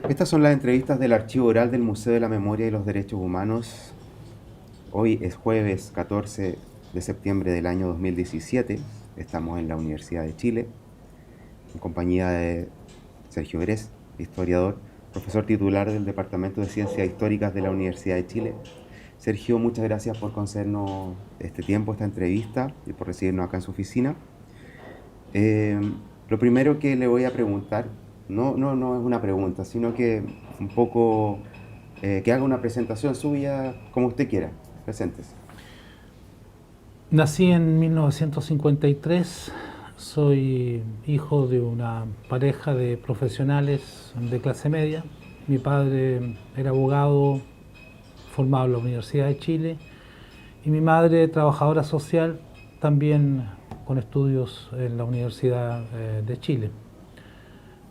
Estas son las entrevistas del Archivo Oral del Museo de la Memoria y los Derechos Humanos. Hoy es jueves 14 de septiembre del año 2017. Estamos en la Universidad de Chile, en compañía de Sergio Grez, historiador, profesor titular del Departamento de Ciencias Históricas de la Universidad de Chile. Sergio, muchas gracias por concedernos este tiempo, esta entrevista y por recibirnos acá en su oficina. Eh, lo primero que le voy a preguntar, no es una pregunta, sino que un poco que haga una presentación suya como usted quiera. Presentes. Nací en 1953, soy hijo de una pareja de profesionales de clase media. Mi padre era abogado formado en la Universidad de Chile y mi madre trabajadora social también con estudios en la Universidad de Chile.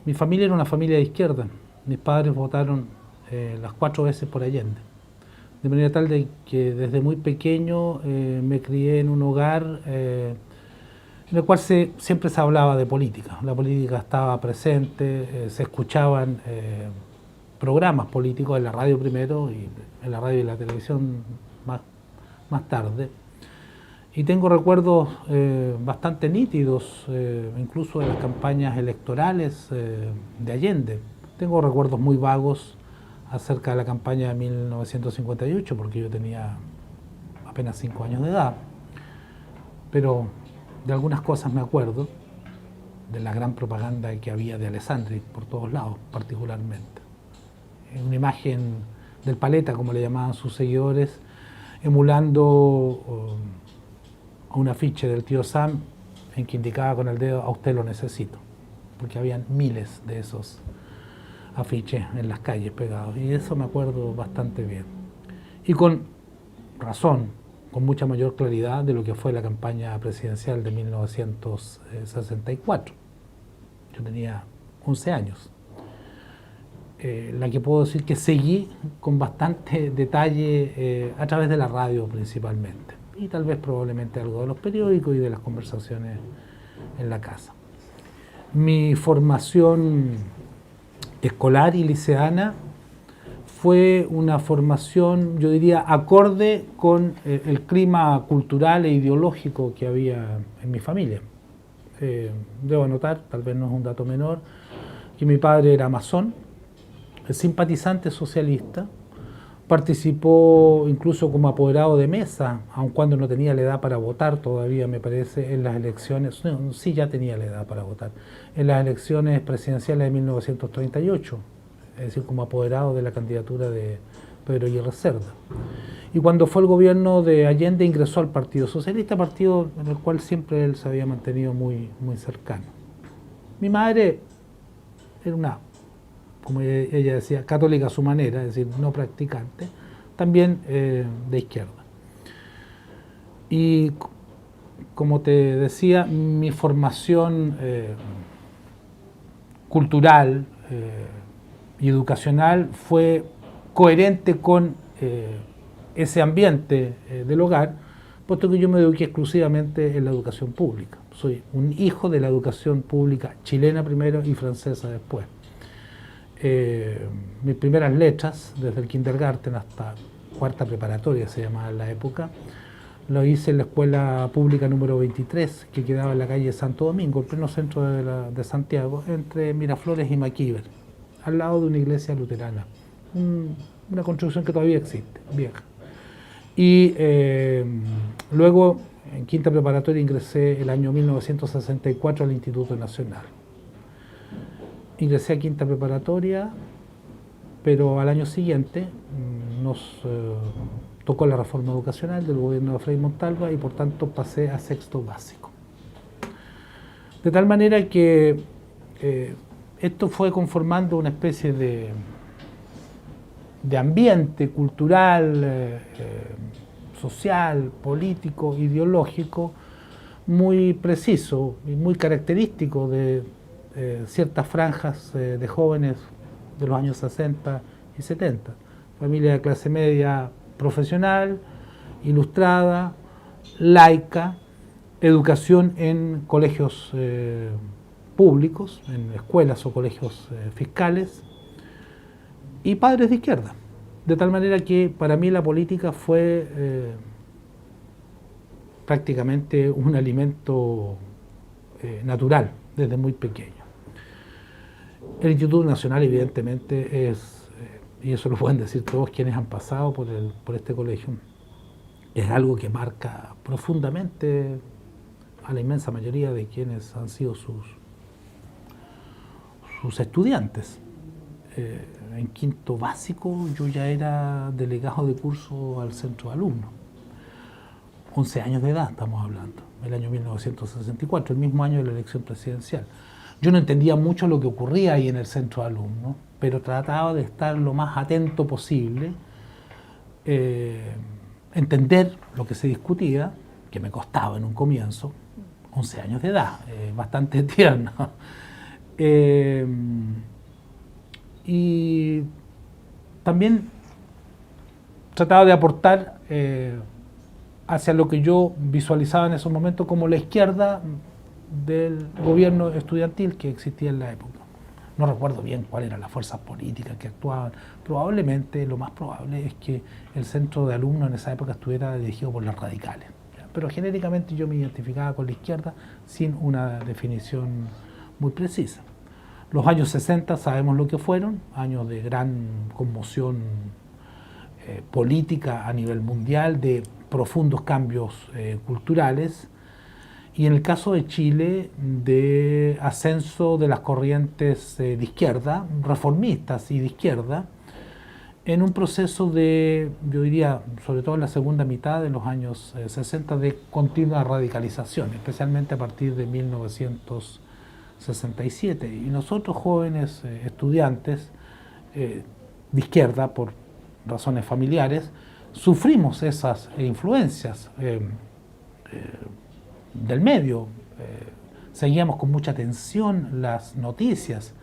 Mi familia era una familia de izquierda. Mis padres votaron las 4 veces por Allende. De manera tal de que desde muy pequeño me crié en un hogar en el cual siempre se hablaba de política. La política estaba presente, se escuchaban programas políticos en la radio primero y en la radio y la televisión más tarde. Y tengo recuerdos bastante nítidos, incluso de las campañas electorales de Allende. Tengo recuerdos muy vagos acerca de la campaña de 1958, porque yo tenía apenas 5 años de edad, pero de algunas cosas me acuerdo, de la gran propaganda que había de Alessandri por todos lados, particularmente. Una imagen del paleta, como le llamaban sus seguidores, emulando un afiche del tío Sam en que indicaba con el dedo: a usted lo necesito, porque habían miles de esos afiches en las calles pegados, y eso me acuerdo bastante bien. Y con razón, con mucha mayor claridad de lo que fue la campaña presidencial de 1964. Yo tenía 11 años. La que puedo decir que seguí con bastante detalle a través de la radio principalmente, y tal vez probablemente algo de los periódicos y de las conversaciones en la casa. Mi formación escolar y liceana fue una formación, yo diría, acorde con el clima cultural e ideológico que había en mi familia. Debo anotar, tal vez no es un dato menor, que mi padre era masón, simpatizante socialista, participó incluso como apoderado de mesa, aun cuando no tenía la edad para votar todavía, me parece, en las elecciones, no, sí ya tenía la edad para votar, en las elecciones presidenciales de 1938, es decir, como apoderado de la candidatura de Pedro Aguirre Cerda. Y cuando fue el gobierno de Allende ingresó al Partido Socialista, partido en el cual siempre él se había mantenido muy cercano. Mi madre era una, como ella decía, católica a su manera, es decir, no practicante, también de izquierda. Y como te decía, mi formación cultural y educacional fue coherente con ese ambiente del hogar, puesto que yo me eduqué exclusivamente en la educación pública. Soy un hijo de la educación pública chilena primero y francesa después. Mis primeras letras, desde el kindergarten hasta cuarta preparatoria se llamaba en la época, lo hice en la escuela pública número 23, que quedaba en la calle Santo Domingo, el pleno centro de Santiago, entre Miraflores y Maquíver, al lado de una iglesia luterana, una construcción que todavía existe, vieja. Y luego, en quinta preparatoria, ingresé el año 1964 al Instituto Nacional. Ingresé a quinta preparatoria, pero al año siguiente nos tocó la reforma educacional del gobierno de Frei Montalva y por tanto pasé a sexto básico. De tal manera que esto fue conformando una especie de ambiente cultural, social, político, ideológico, muy preciso y muy característico de ciertas franjas de jóvenes de los años 60 y 70. Familia de clase media profesional, ilustrada, laica, educación en colegios públicos, en escuelas o colegios fiscales, y padres de izquierda. De tal manera que para mí la política fue prácticamente un alimento natural desde muy pequeño. El Instituto Nacional evidentemente es, y eso lo pueden decir todos quienes han pasado por este colegio, es algo que marca profundamente a la inmensa mayoría de quienes han sido sus estudiantes. En quinto básico yo ya era delegado de curso al centro de alumnos. 11 años de edad estamos hablando, el año 1964, el mismo año de la elección presidencial. Yo no entendía mucho lo que ocurría ahí en el centro de alumnos, pero trataba de estar lo más atento posible, entender lo que se discutía, que me costaba en un comienzo, 11 años de edad, bastante tierno. Y también trataba de aportar hacia lo que yo visualizaba en esos momentos como la izquierda del gobierno estudiantil que existía en la época. No recuerdo bien cuáles eran las fuerzas políticas que actuaban. Probablemente, lo más probable es que el centro de alumnos en esa época estuviera dirigido por los radicales. Pero genéricamente yo me identificaba con la izquierda sin una definición muy precisa. Los años 60 sabemos lo que fueron, años de gran conmoción política a nivel mundial, de profundos cambios culturales, y en el caso de Chile, de ascenso de las corrientes de izquierda, reformistas y de izquierda, en un proceso de, yo diría, sobre todo en la segunda mitad de los años 60, de continua radicalización, especialmente a partir de 1967. Y nosotros, jóvenes estudiantes de izquierda, por razones familiares, sufrimos esas influencias del medio. Seguíamos con mucha atención las noticias,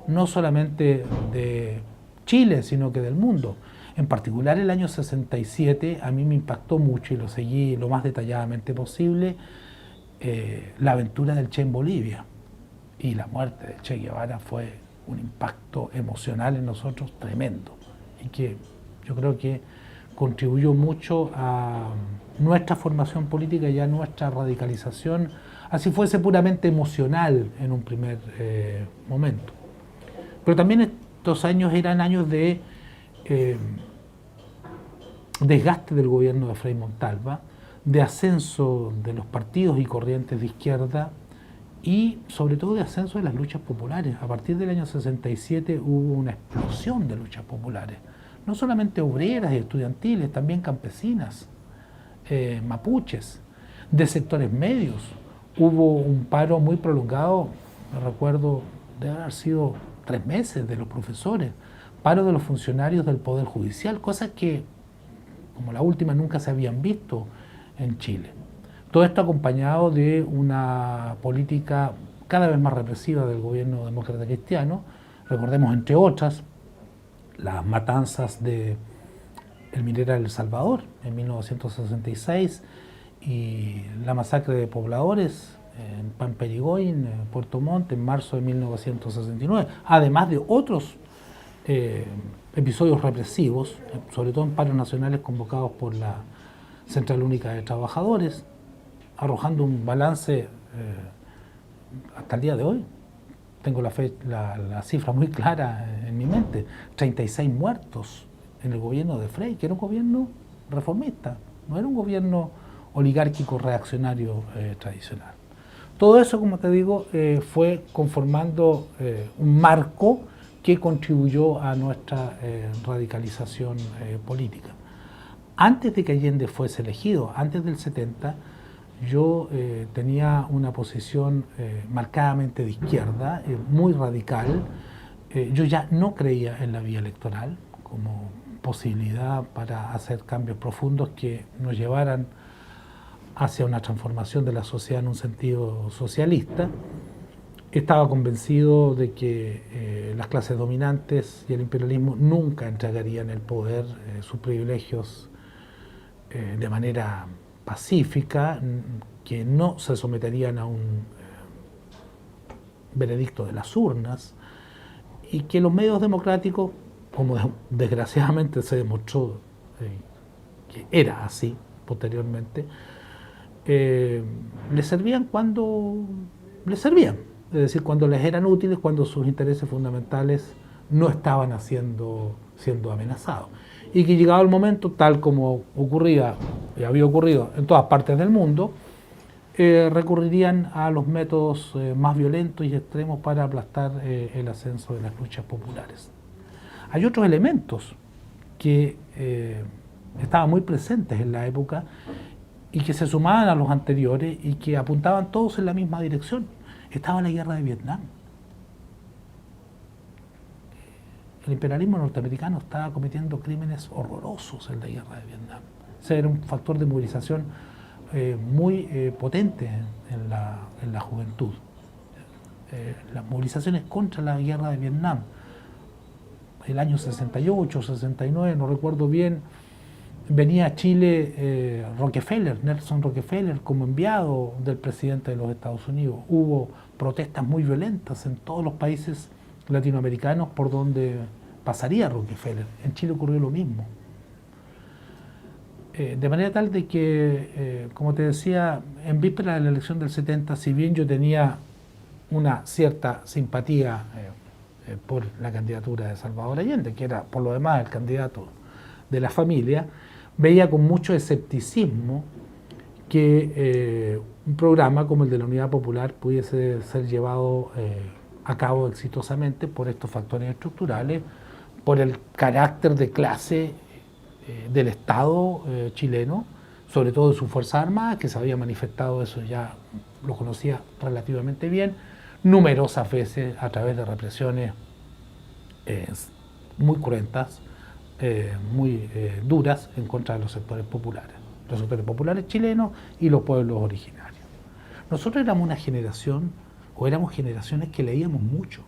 no solamente de Chile, sino que del mundo. En particular el año 67 a mí me impactó mucho, y lo seguí lo más detalladamente posible, la aventura del Che en Bolivia. Y la muerte de Che Guevara fue un impacto emocional en nosotros tremendo, y que yo creo que contribuyó mucho a nuestra formación política y a nuestra radicalización, así fuese puramente emocional en un primer momento. Pero también estos años eran años de desgaste del gobierno de Frei Montalva, de ascenso de los partidos y corrientes de izquierda y sobre todo de ascenso de las luchas populares. A partir del año 67 hubo una explosión de luchas populares, no solamente obreras y estudiantiles, también campesinas, mapuches, de sectores medios. Hubo un paro muy prolongado, me recuerdo, debe haber sido 3 meses, de los profesores, paro de los funcionarios del Poder Judicial, cosas que, como la última, nunca se habían visto en Chile. Todo esto acompañado de una política cada vez más represiva del gobierno demócrata cristiano. Recordemos, entre otras, las matanzas de el minero El Salvador en 1966 y la masacre de pobladores en Pamperigoy, en Puerto Montt, en marzo de 1969, además de otros episodios represivos, sobre todo en paros nacionales convocados por la Central Única de Trabajadores, arrojando un balance hasta el día de hoy. Tengo la cifra muy clara en mi mente: 36 muertos en el gobierno de Frei, que era un gobierno reformista, no era un gobierno oligárquico reaccionario tradicional. Todo eso, como te digo, fue conformando un marco que contribuyó a nuestra radicalización política. Antes de que Allende fuese elegido, antes del 70, yo tenía una posición marcadamente de izquierda, muy radical. Yo ya no creía en la vía electoral como posibilidad para hacer cambios profundos que nos llevaran hacia una transformación de la sociedad en un sentido socialista. Estaba convencido de que las clases dominantes y el imperialismo nunca entregarían el poder, sus privilegios, de manera pacífica, que no se someterían a un veredicto de las urnas, y que los medios democráticos como desgraciadamente se demostró que era así posteriormente, les servían cuando les servían, es decir, cuando les eran útiles, cuando sus intereses fundamentales no estaban siendo amenazados. Y que llegado el momento, tal como ocurría y había ocurrido en todas partes del mundo, recurrirían a los métodos más violentos y extremos para aplastar el ascenso de las luchas populares. Hay otros elementos que estaban muy presentes en la época y que se sumaban a los anteriores y que apuntaban todos en la misma dirección. Estaba la guerra de Vietnam. El imperialismo norteamericano estaba cometiendo crímenes horrorosos en la guerra de Vietnam. Ese era un factor de movilización muy potente en la juventud. Las movilizaciones contra la guerra de Vietnam, el año 68, 69, no recuerdo bien, venía a Chile Nelson Rockefeller, como enviado del presidente de los Estados Unidos. Hubo protestas muy violentas en todos los países latinoamericanos por donde pasaría Rockefeller. En Chile ocurrió lo mismo. De manera tal de que, como te decía, en víspera de la elección del 70, si bien yo tenía una cierta simpatía por la candidatura de Salvador Allende, que era por lo demás el candidato de la familia, veía con mucho escepticismo que un programa como el de la Unidad Popular pudiese ser llevado a cabo exitosamente por estos factores estructurales, por el carácter de clase del Estado chileno, sobre todo de sus Fuerzas Armadas, que se había manifestado, eso ya lo conocía relativamente bien, numerosas veces a través de represiones muy cruentas, muy duras en contra de los sectores populares chilenos y los pueblos originarios. Nosotros éramos una generación, o éramos generaciones que leíamos mucho.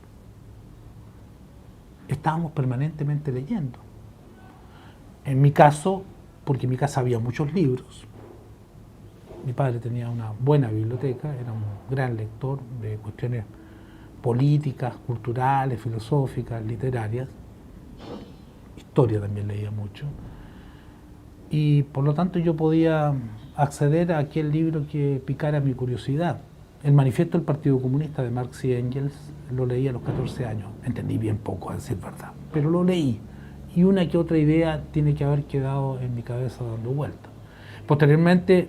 Estábamos permanentemente leyendo. En mi caso, porque en mi casa había muchos libros, mi padre tenía una buena biblioteca, era un gran lector de cuestiones políticas, culturales, filosóficas, literarias. Historia también leía mucho. Y por lo tanto yo podía acceder a aquel libro que picara mi curiosidad. El Manifiesto del Partido Comunista de Marx y Engels lo leí a los 14 años. Entendí bien poco, a decir verdad, pero lo leí. Y una que otra idea tiene que haber quedado en mi cabeza dando vueltas. Posteriormente,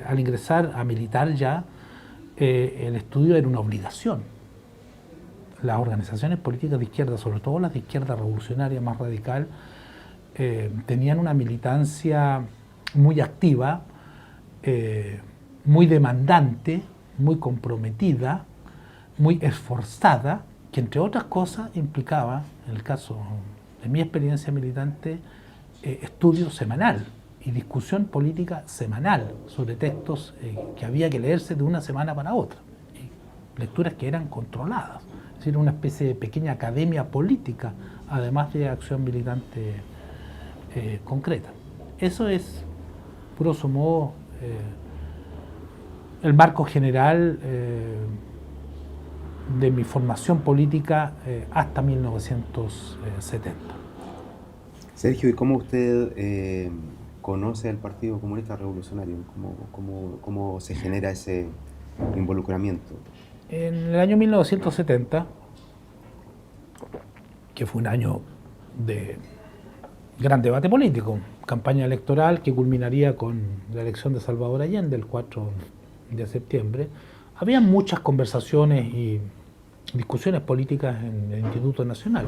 al ingresar a militar ya, el estudio era una obligación. Las organizaciones políticas de izquierda, sobre todo las de izquierda revolucionaria más radical, tenían una militancia muy activa, muy demandante, muy comprometida, muy esforzada, que entre otras cosas implicaba, en el caso de mi experiencia militante, estudio semanal y discusión política semanal sobre textos que había que leerse de una semana para otra, y lecturas que eran controladas, es decir, una especie de pequeña academia política, además de acción militante concreta. Eso es, grosso modo, el marco general de mi formación política hasta 1970. Sergio, ¿y cómo usted conoce al Partido Comunista Revolucionario? ¿Cómo se genera ese involucramiento? En el año 1970, que fue un año de gran debate político, campaña electoral que culminaría con la elección de Salvador Allende el 4 de septiembre, había muchas conversaciones y discusiones políticas en el Instituto Nacional.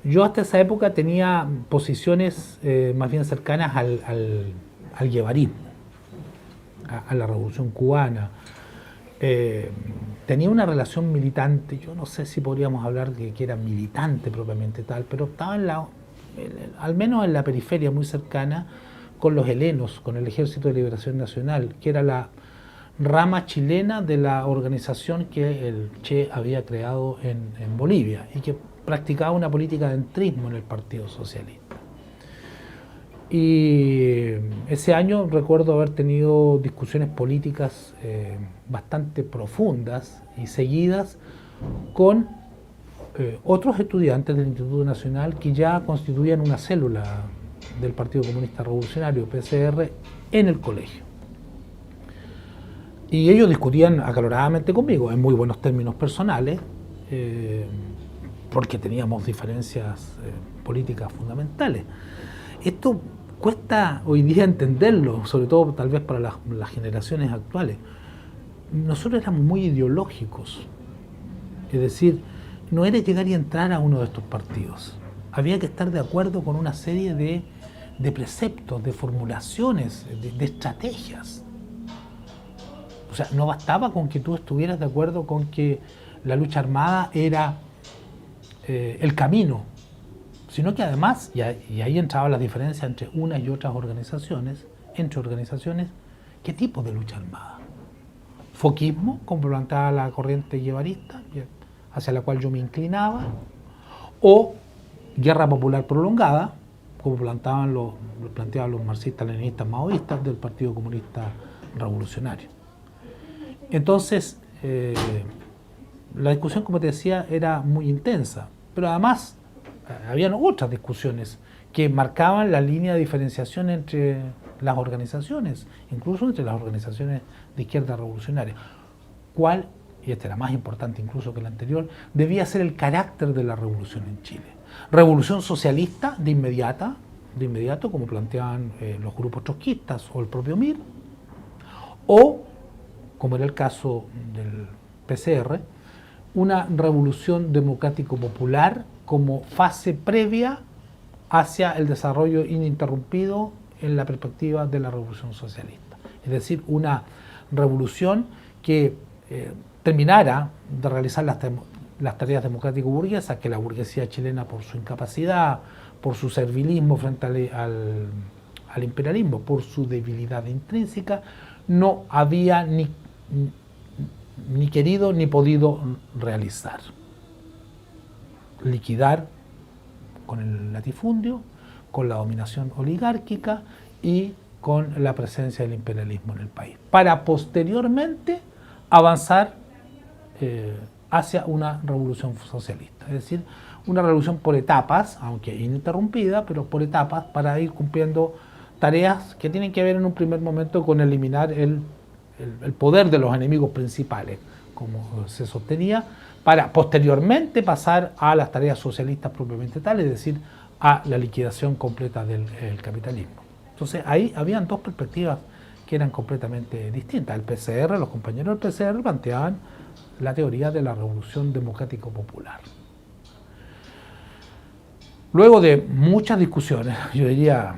Yo hasta esa época tenía posiciones más bien cercanas al guevarismo, a la Revolución Cubana. Tenía una relación militante, yo no sé si podríamos hablar de que era militante propiamente tal, pero estaba al menos en la periferia muy cercana con los helenos, con el Ejército de Liberación Nacional, que era la rama chilena de la organización que el Che había creado en Bolivia y que practicaba una política de entrismo en el Partido Socialista. Y ese año recuerdo haber tenido discusiones políticas bastante profundas y seguidas con otros estudiantes del Instituto Nacional que ya constituían una célula del Partido Comunista Revolucionario, PCR, en el colegio. Y ellos discutían acaloradamente conmigo, en muy buenos términos personales, porque teníamos diferencias políticas fundamentales. Esto cuesta hoy día entenderlo, sobre todo tal vez para las generaciones actuales. Nosotros éramos muy ideológicos, es decir, no era llegar y entrar a uno de estos partidos. Había que estar de acuerdo con una serie de preceptos, de formulaciones, de estrategias. O sea, no bastaba con que tú estuvieras de acuerdo con que la lucha armada era el camino, sino que además, y ahí entraba la diferencia entre unas y otras organizaciones, ¿qué tipo de lucha armada? Foquismo, como planteaba la corriente guevarista, hacia la cual yo me inclinaba, o guerra popular prolongada, como planteaban los marxistas-leninistas maoístas del Partido Comunista Revolucionario. Entonces, la discusión, como te decía, era muy intensa, pero además habían otras discusiones que marcaban la línea de diferenciación entre las organizaciones, incluso entre las organizaciones de izquierda revolucionaria. ¿Cuál, y este era más importante incluso que el anterior, debía ser el carácter de la revolución en Chile? ¿Revolución socialista de inmediato, como planteaban los grupos trotskistas o el propio MIR? ¿O, como era el caso del PCR, una revolución democrático-popular como fase previa hacia el desarrollo ininterrumpido en la perspectiva de la revolución socialista? Es decir, una revolución que terminara de realizar las tareas democrático-burguesas que la burguesía chilena, por su incapacidad, por su servilismo frente al imperialismo, por su debilidad intrínseca, no había ni querido ni podido realizar. Liquidar con el latifundio, con la dominación oligárquica y con la presencia del imperialismo en el país, para posteriormente avanzar hacia una revolución socialista, es decir, una revolución por etapas, aunque ininterrumpida, pero por etapas, para ir cumpliendo tareas que tienen que ver en un primer momento con eliminar el poder de los enemigos principales, como se sostenía, para posteriormente pasar a las tareas socialistas propiamente tal, es decir, a la liquidación completa del capitalismo. Entonces ahí habían dos perspectivas que eran completamente distintas. El PCR, los compañeros del PCR planteaban la teoría de la revolución democrático-popular. Luego de muchas discusiones, yo diría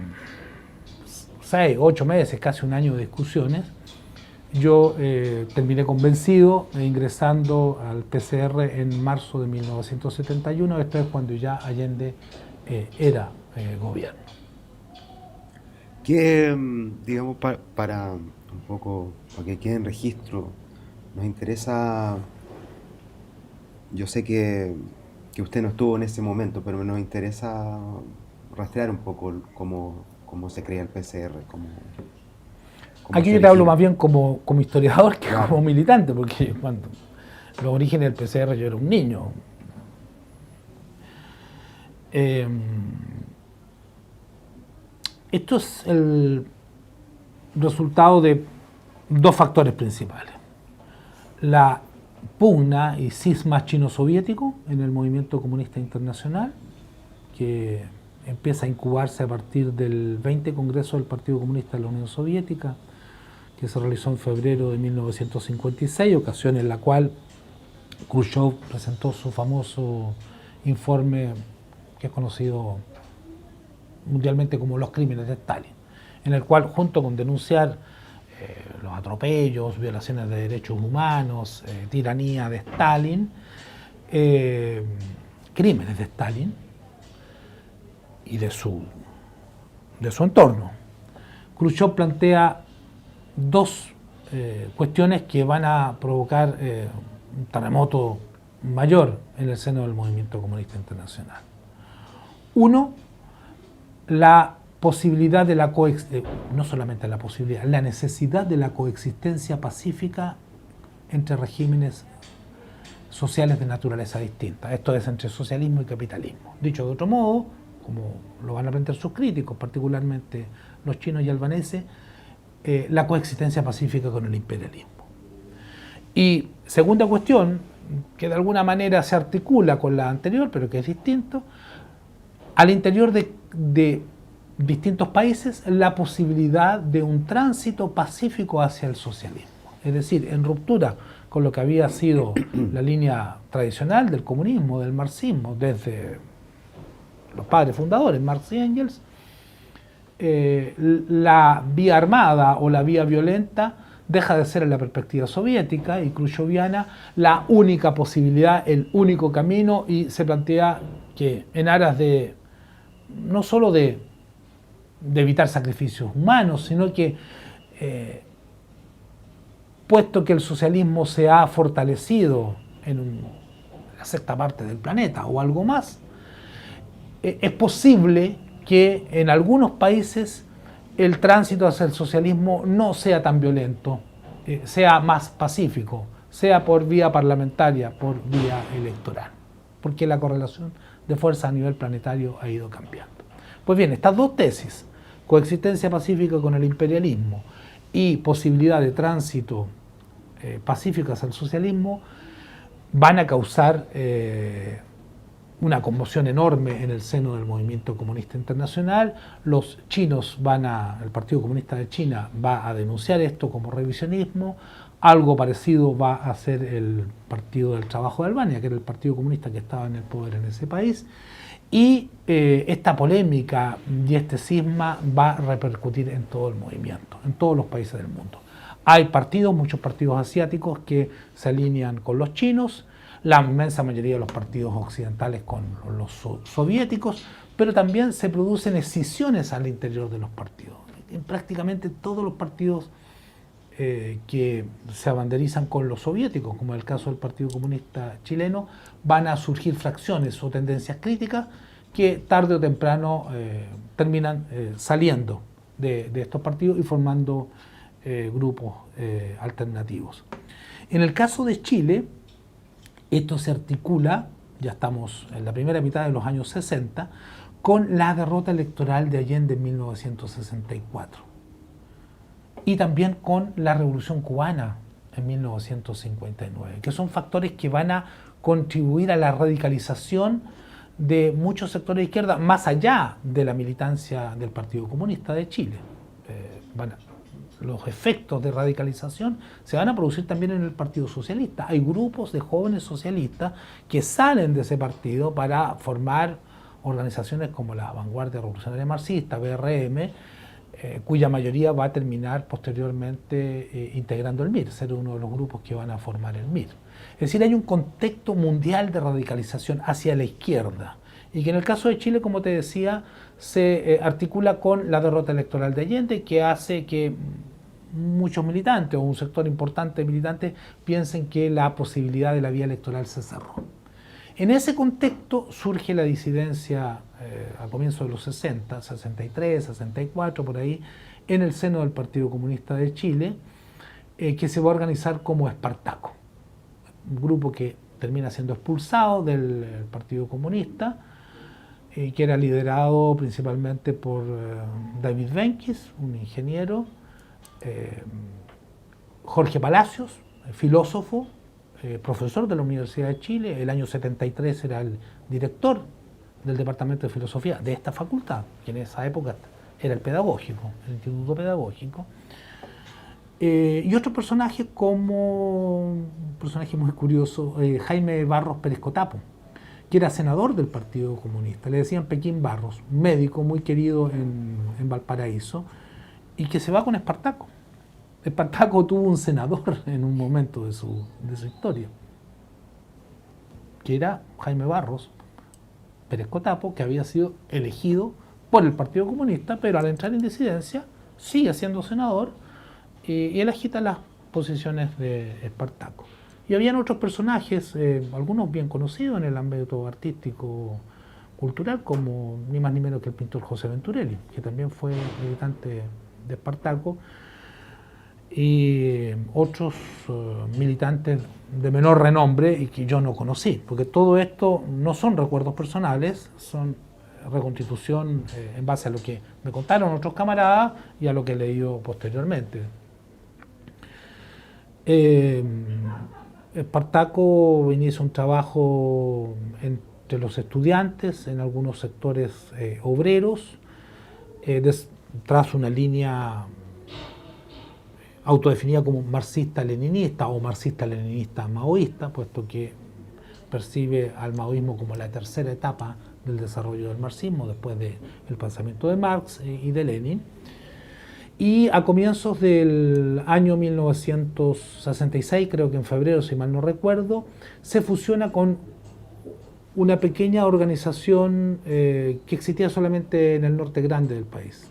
6, 8 meses, casi un año de discusiones, yo terminé convencido ingresando al PCR en marzo de 1971, esto es cuando ya Allende era gobierno. Que, digamos, para un poco, para que quede en registro, nos interesa, yo sé que usted no estuvo en ese momento, pero nos interesa rastrear un poco cómo se crea el PCR, Aquí yo te hablo más bien como historiador que claro, como militante, porque cuando los orígenes del PCR yo era un niño. Esto es el resultado de dos factores principales. La pugna y cisma chino-soviético en el movimiento comunista internacional, que empieza a incubarse a partir del 20 Congreso del Partido Comunista de la Unión Soviética, que se realizó en febrero de 1956, ocasión en la cual Khrushchev presentó su famoso informe que es conocido mundialmente como los crímenes de Stalin, en el cual, junto con denunciar los atropellos, violaciones de derechos humanos, tiranía de Stalin, crímenes de Stalin y de su entorno, Khrushchev plantea dos cuestiones que van a provocar un terremoto mayor en el seno del movimiento comunista internacional. Uno, la posibilidad de no solamente la posibilidad, la necesidad de la coexistencia pacífica entre regímenes sociales de naturaleza distinta. Esto es entre socialismo y capitalismo. Dicho de otro modo, como lo van a plantear sus críticos, particularmente los chinos y albaneses, la coexistencia pacífica con el imperialismo. Y segunda cuestión, que de alguna manera se articula con la anterior, pero que es distinto, al interior de distintos países, la posibilidad de un tránsito pacífico hacia el socialismo. Es decir, en ruptura con lo que había sido la línea tradicional del comunismo, del marxismo, desde los padres fundadores, Marx y Engels, la vía armada o la vía violenta deja de ser en la perspectiva soviética y khrushcheviana la única posibilidad, el único camino, y se plantea que en aras de no solo de evitar sacrificios humanos, sino que puesto que el socialismo se ha fortalecido en la sexta parte del planeta o algo más, es posible que en algunos países el tránsito hacia el socialismo no sea tan violento, sea más pacífico, sea por vía parlamentaria, por vía electoral, porque la correlación de fuerza a nivel planetario ha ido cambiando. Pues bien, estas dos tesis, coexistencia pacífica con el imperialismo y posibilidad de tránsito pacífico hacia el socialismo, van a causar una conmoción enorme en el seno del movimiento comunista internacional. Los chinos el Partido Comunista de China va a denunciar esto como revisionismo. Algo parecido va a hacer el Partido del Trabajo de Albania, que era el partido comunista que estaba en el poder en ese país. Y esta polémica y este cisma va a repercutir en todo el movimiento, en todos los países del mundo. Hay partidos, muchos partidos asiáticos que se alinean con los chinos, la inmensa mayoría de los partidos occidentales con los soviéticos, pero también se producen escisiones al interior de los partidos. En prácticamente todos los partidos que se abanderizan con los soviéticos, como en el caso del Partido Comunista Chileno, van a surgir fracciones o tendencias críticas que tarde o temprano terminan saliendo de estos partidos y formando grupos alternativos. En el caso de Chile, esto se articula, ya estamos en la primera mitad de los años 60, con la derrota electoral de Allende en 1964 y también con la Revolución Cubana en 1959, que son factores que van a contribuir a la radicalización de muchos sectores de izquierda, más allá de la militancia del Partido Comunista de Chile. Los efectos de radicalización se van a producir también en el Partido Socialista. Hay grupos de jóvenes socialistas que salen de ese partido para formar organizaciones como la Vanguardia Revolucionaria Marxista, BRM, cuya mayoría va a terminar posteriormente integrando el MIR, ser uno de los grupos que van a formar el MIR. Es decir, hay un contexto mundial de radicalización hacia la izquierda y que en el caso de Chile, como te decía, se articula con la derrota electoral de Allende, que hace que muchos militantes o un sector importante de militantes piensen que la posibilidad de la vía electoral se cerró. En ese contexto surge la disidencia a comienzos de los 60, 63, 64, por ahí, en el seno del Partido Comunista de Chile, que se va a organizar como Espartaco, un grupo que termina siendo expulsado del Partido Comunista, que era liderado principalmente por David Benkis, un ingeniero, Jorge Palacios, filósofo, profesor de la Universidad de Chile. El año 73 era el director del Departamento de Filosofía de esta facultad, que en esa época era el pedagógico, el Instituto Pedagógico. Y otros personajes como un personaje muy curioso, Jaime Barros Pérez Cotapo, que era senador del Partido Comunista, le decían Pekín Barros, un médico muy querido en Valparaíso, y que se va con Espartaco. Espartaco tuvo un senador en un momento de su historia, que era Jaime Barros Pérez Cotapo, que había sido elegido por el Partido Comunista, pero al entrar en disidencia sigue siendo senador y él agita las posiciones de Espartaco. Y habían otros personajes, algunos bien conocidos en el ámbito artístico cultural, como ni más ni menos que el pintor José Venturelli, que también fue militante de Espartaco. y otros militantes de menor renombre y que yo no conocí, porque todo esto no son recuerdos personales, son reconstitución en base a lo que me contaron otros camaradas y a lo que he leído posteriormente. Espartaco inicia un trabajo entre los estudiantes, en algunos sectores obreros, tras una línea autodefinida como marxista-leninista o marxista-leninista-maoísta, puesto que percibe al maoísmo como la tercera etapa del desarrollo del marxismo, después del pensamiento de Marx y de Lenin. Y a comienzos del año 1966, creo que en febrero, si mal no recuerdo, se fusiona con una pequeña organización que existía solamente en el norte grande del país,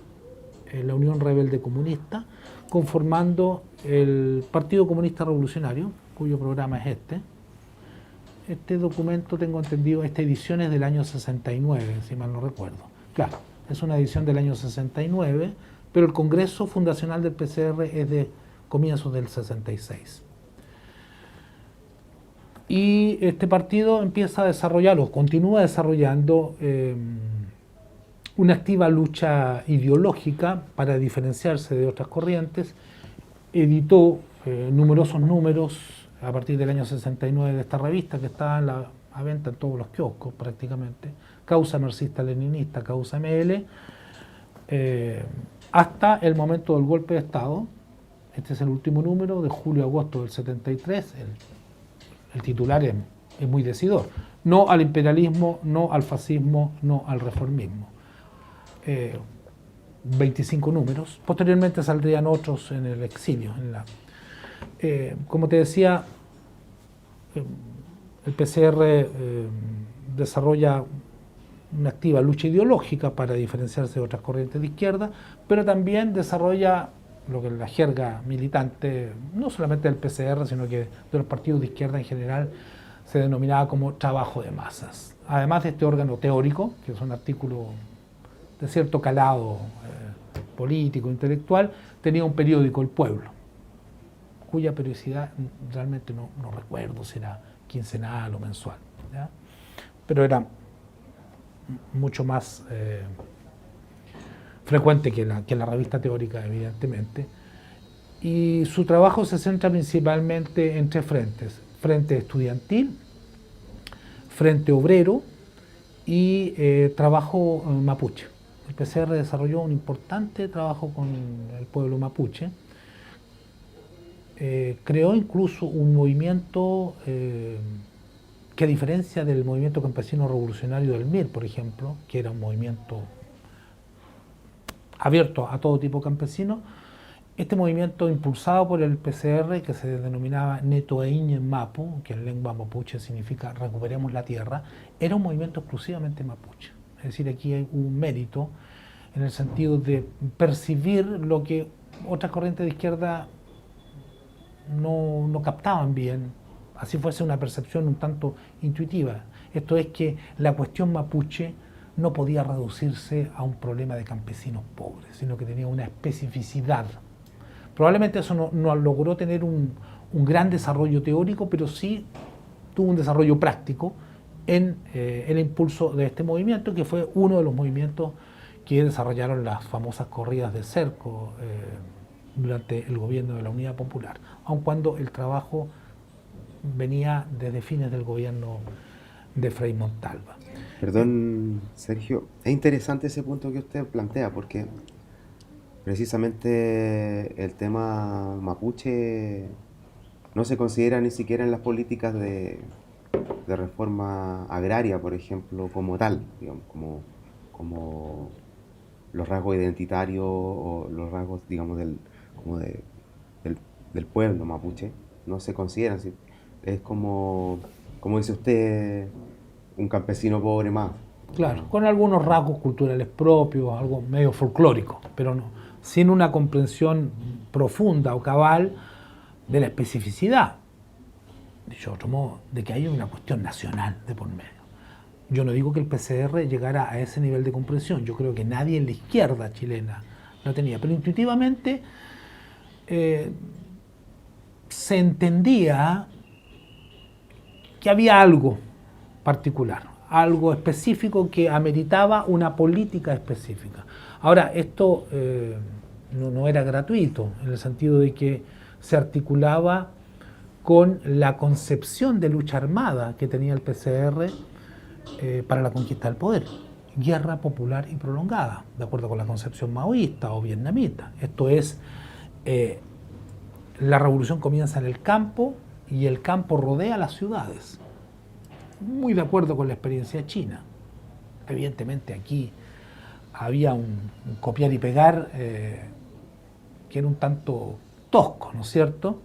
la Unión Rebelde Comunista, conformando el Partido Comunista Revolucionario, cuyo programa es este. Este documento, tengo entendido, esta edición es del año 69, si mal no recuerdo. Claro, es una edición del año 69, pero el Congreso Fundacional del PCR es de comienzos del 66. Y este partido empieza a desarrollar, o continúa desarrollando, una activa lucha ideológica para diferenciarse de otras corrientes. Editó numerosos números a partir del año 69 de esta revista, que está a venta en todos los kioscos prácticamente, Causa Marxista-Leninista, Causa ML, hasta el momento del golpe de Estado. Este es el último número de julio-agosto del 73. El titular es muy decidor: no al imperialismo, no al fascismo, no al reformismo. 25 números. Posteriormente saldrían otros en el exilio. Como te decía, el PCR desarrolla una activa lucha ideológica para diferenciarse de otras corrientes de izquierda, pero también desarrolla lo que la jerga militante, no solamente del PCR, sino que de los partidos de izquierda en general, se denominaba como trabajo de masas. Además de este órgano teórico, que es un artículo de cierto calado político, intelectual, tenía un periódico, El Pueblo, cuya periodicidad realmente no recuerdo si era quincenal o mensual, ¿ya? Pero era mucho más frecuente que la revista teórica, evidentemente. Y su trabajo se centra principalmente en tres frentes: frente estudiantil, frente obrero y trabajo mapuche. El PCR desarrolló un importante trabajo con el pueblo mapuche. Creó incluso un movimiento que, a diferencia del movimiento campesino revolucionario del MIR, por ejemplo, que era un movimiento abierto a todo tipo campesino, este movimiento impulsado por el PCR, que se denominaba Netoeiñ Mapu, que en lengua mapuche significa recuperemos la tierra, era un movimiento exclusivamente mapuche. Es decir, aquí hay un mérito en el sentido de percibir lo que otras corrientes de izquierda no captaban bien, así fuese una percepción un tanto intuitiva. Esto es que la cuestión mapuche no podía reducirse a un problema de campesinos pobres, sino que tenía una especificidad. Probablemente eso no logró tener un gran desarrollo teórico, pero sí tuvo un desarrollo práctico en el impulso de este movimiento, que fue uno de los movimientos que desarrollaron las famosas corridas de cerco durante el gobierno de la Unidad Popular, aun cuando el trabajo venía desde fines del gobierno de Frei Montalva. Perdón, Sergio, es interesante ese punto que usted plantea, porque precisamente el tema mapuche no se considera ni siquiera en las políticas de reforma agraria, por ejemplo, como tal, digamos, como los rasgos identitarios o los rasgos, digamos, del pueblo mapuche, no se consideran. Es como dice usted, un campesino pobre más. Claro, con algunos rasgos culturales propios, algo medio folclórico, pero no, sin una comprensión profunda o cabal de la especificidad, dicho de otro modo, de que hay una cuestión nacional de por medio. Yo no digo que el PCR llegara a ese nivel de comprensión, yo creo que nadie en la izquierda chilena lo tenía, pero intuitivamente se entendía que había algo particular, algo específico que ameritaba una política específica. Ahora, esto no era gratuito, en el sentido de que se articulaba con la concepción de lucha armada que tenía el PCR para la conquista del poder. Guerra popular y prolongada, de acuerdo con la concepción maoísta o vietnamita. Esto es, la revolución comienza en el campo y el campo rodea las ciudades. Muy de acuerdo con la experiencia china. Evidentemente aquí había un copiar y pegar que era un tanto tosco, ¿no es cierto?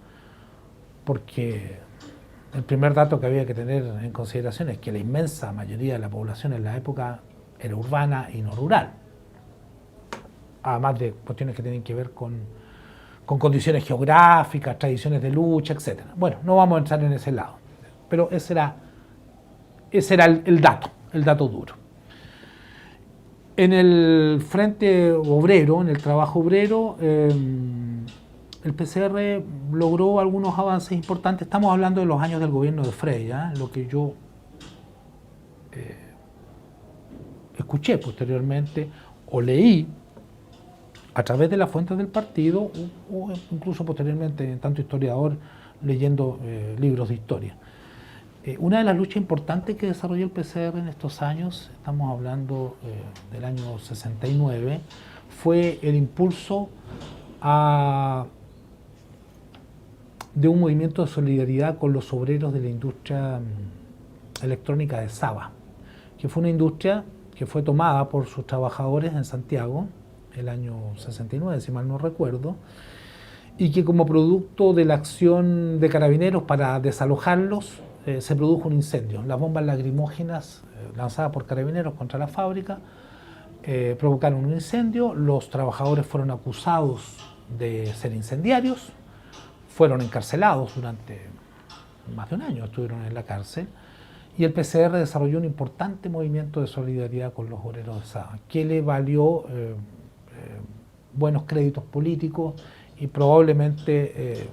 Porque el primer dato que había que tener en consideración es que la inmensa mayoría de la población en la época era urbana y no rural. Además de cuestiones que tienen que ver con condiciones geográficas, tradiciones de lucha, etc. Bueno, no vamos a entrar en ese lado, pero ese era el dato duro. En el frente obrero, en el trabajo obrero, el PCR logró algunos avances importantes. Estamos hablando de los años del gobierno de Frey, lo que yo escuché posteriormente o leí a través de las fuentes del partido o incluso posteriormente, en tanto historiador, leyendo libros de historia. Una de las luchas importantes que desarrolló el PCR en estos años, estamos hablando del año 69, fue el impulso de un movimiento de solidaridad con los obreros de la industria electrónica de Saba, que fue una industria que fue tomada por sus trabajadores en Santiago el año 69, si mal no recuerdo, y que como producto de la acción de carabineros para desalojarlos, se produjo un incendio. Las bombas lacrimógenas lanzadas por carabineros contra la fábrica provocaron un incendio, los trabajadores fueron acusados de ser incendiarios, fueron encarcelados durante más de un año, estuvieron en la cárcel, y el PCR desarrolló un importante movimiento de solidaridad con los obreros de Saba, que le valió buenos créditos políticos y probablemente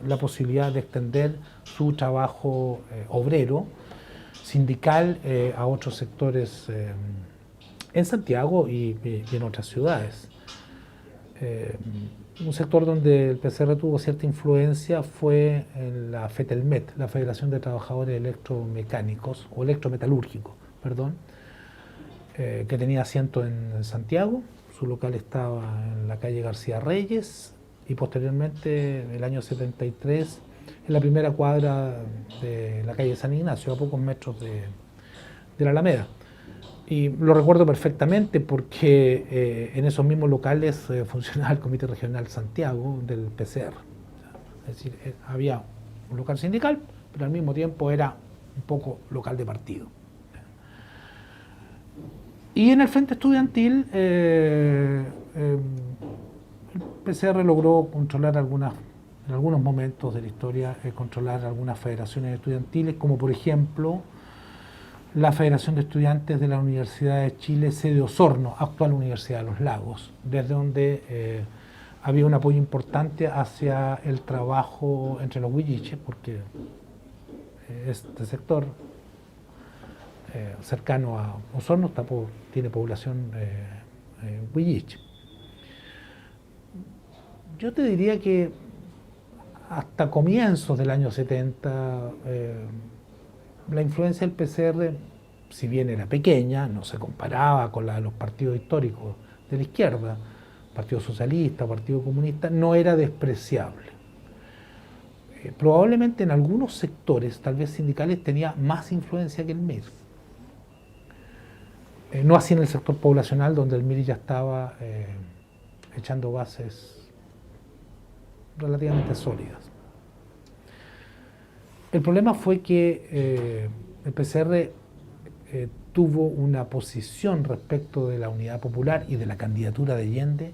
la posibilidad de extender su trabajo obrero, sindical, a otros sectores en Santiago y en otras ciudades. Un sector donde el PCR tuvo cierta influencia fue en la FETELMET, la Federación de Trabajadores Electromecánicos, o Electrometalúrgicos, perdón, que tenía asiento en Santiago. Su local estaba en la calle García Reyes y posteriormente, en el año 73, en la primera cuadra de la calle San Ignacio, a pocos metros de la Alameda. Y lo recuerdo perfectamente porque en esos mismos locales funcionaba el Comité Regional Santiago del PCR. Es decir, había un local sindical, pero al mismo tiempo era un poco local de partido. Y en el frente estudiantil, el PCR logró controlar en algunos momentos de la historia, controlar algunas federaciones estudiantiles, como por ejemplo la Federación de Estudiantes de la Universidad de Chile, sede Osorno, actual Universidad de los Lagos, desde donde había un apoyo importante hacia el trabajo entre los huilliches, porque este sector cercano a Osorno tiene población huilliche. Yo te diría que hasta comienzos del año 70, la influencia del PCR, si bien era pequeña, no se comparaba con la de los partidos históricos de la izquierda, Partido Socialista, Partido Comunista, no era despreciable. Probablemente en algunos sectores, tal vez sindicales, tenía más influencia que el MIR. No así en el sector poblacional, donde el MIR ya estaba echando bases relativamente sólidas. El problema fue que el PCR tuvo una posición respecto de la Unidad Popular y de la candidatura de Allende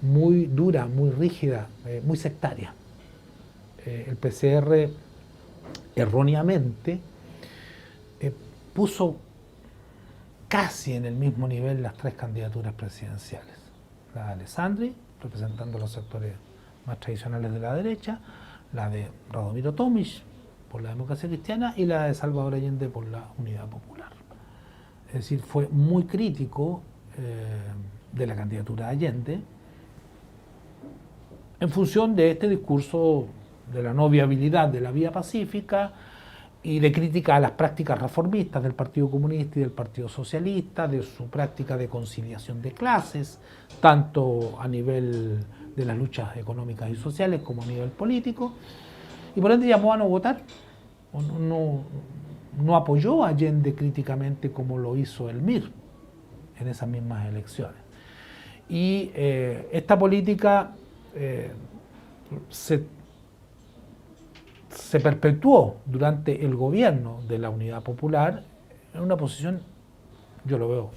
muy dura, muy rígida, muy sectaria. El PCR erróneamente puso casi en el mismo nivel las tres candidaturas presidenciales. La de Alessandri, representando los sectores más tradicionales de la derecha, la de Radomiro Tomic por la Democracia Cristiana y la de Salvador Allende por la Unidad Popular. Es decir, fue muy crítico de la candidatura de Allende en función de este discurso de la no viabilidad de la vía pacífica y de crítica a las prácticas reformistas del Partido Comunista y del Partido Socialista, de su práctica de conciliación de clases, tanto a nivel de las luchas económicas y sociales como a nivel político, y por ende llamó a no votar, no apoyó a Allende críticamente como lo hizo el MIR en esas mismas elecciones. Y esta política se perpetuó durante el gobierno de la Unidad Popular en una posición, yo lo veo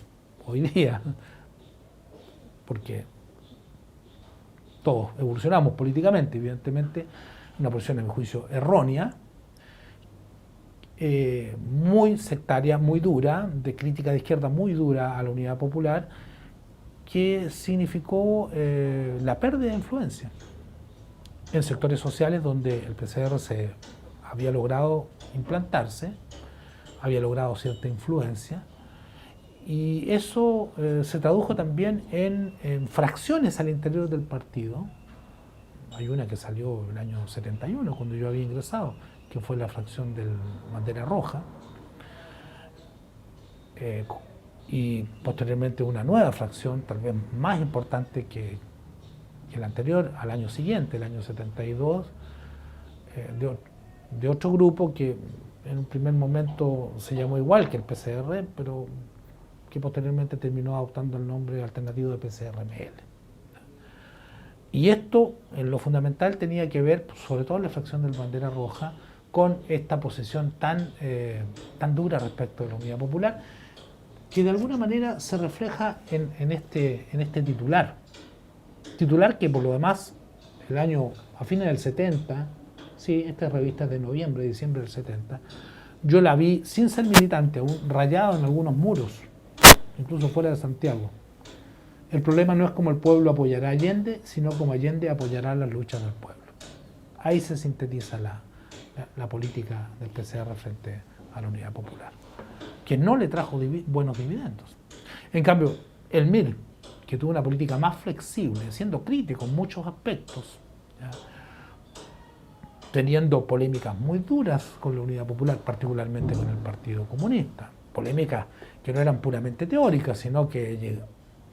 hoy día, porque todos evolucionamos políticamente, evidentemente, una posición, en mi juicio, errónea, muy sectaria, muy dura, de crítica de izquierda muy dura a la Unidad Popular, que significó la pérdida de influencia en sectores sociales donde el PCR se había logrado implantarse, había logrado cierta influencia, y eso se tradujo también en fracciones al interior del partido. Hay una que salió el año 71, cuando yo había ingresado, que fue la fracción del Bandera Roja, y posteriormente una nueva fracción, tal vez más importante que la anterior, al año siguiente, el año 72, de otro grupo que en un primer momento se llamó igual que el PCR, pero que posteriormente terminó adoptando el nombre alternativo de PCR-ML. Y esto, en lo fundamental, tenía que ver, sobre todo en la fracción del Bandera Roja, con esta posición tan dura respecto de la Unidad Popular, que de alguna manera se refleja en este titular. Titular que por lo demás, a fines del 70, sí, esta revista es de noviembre, diciembre del 70, yo la vi sin ser militante, aún rayado en algunos muros, incluso fuera de Santiago. El problema no es cómo el pueblo apoyará a Allende, sino cómo Allende apoyará las luchas del pueblo. Ahí se sintetiza la política del PCR frente a la Unidad Popular, que no le trajo buenos dividendos. En cambio, el MIR, que tuvo una política más flexible, siendo crítico en muchos aspectos, ¿ya?, teniendo polémicas muy duras con la Unidad Popular, particularmente con el Partido Comunista, polémicas que no eran puramente teóricas, sino que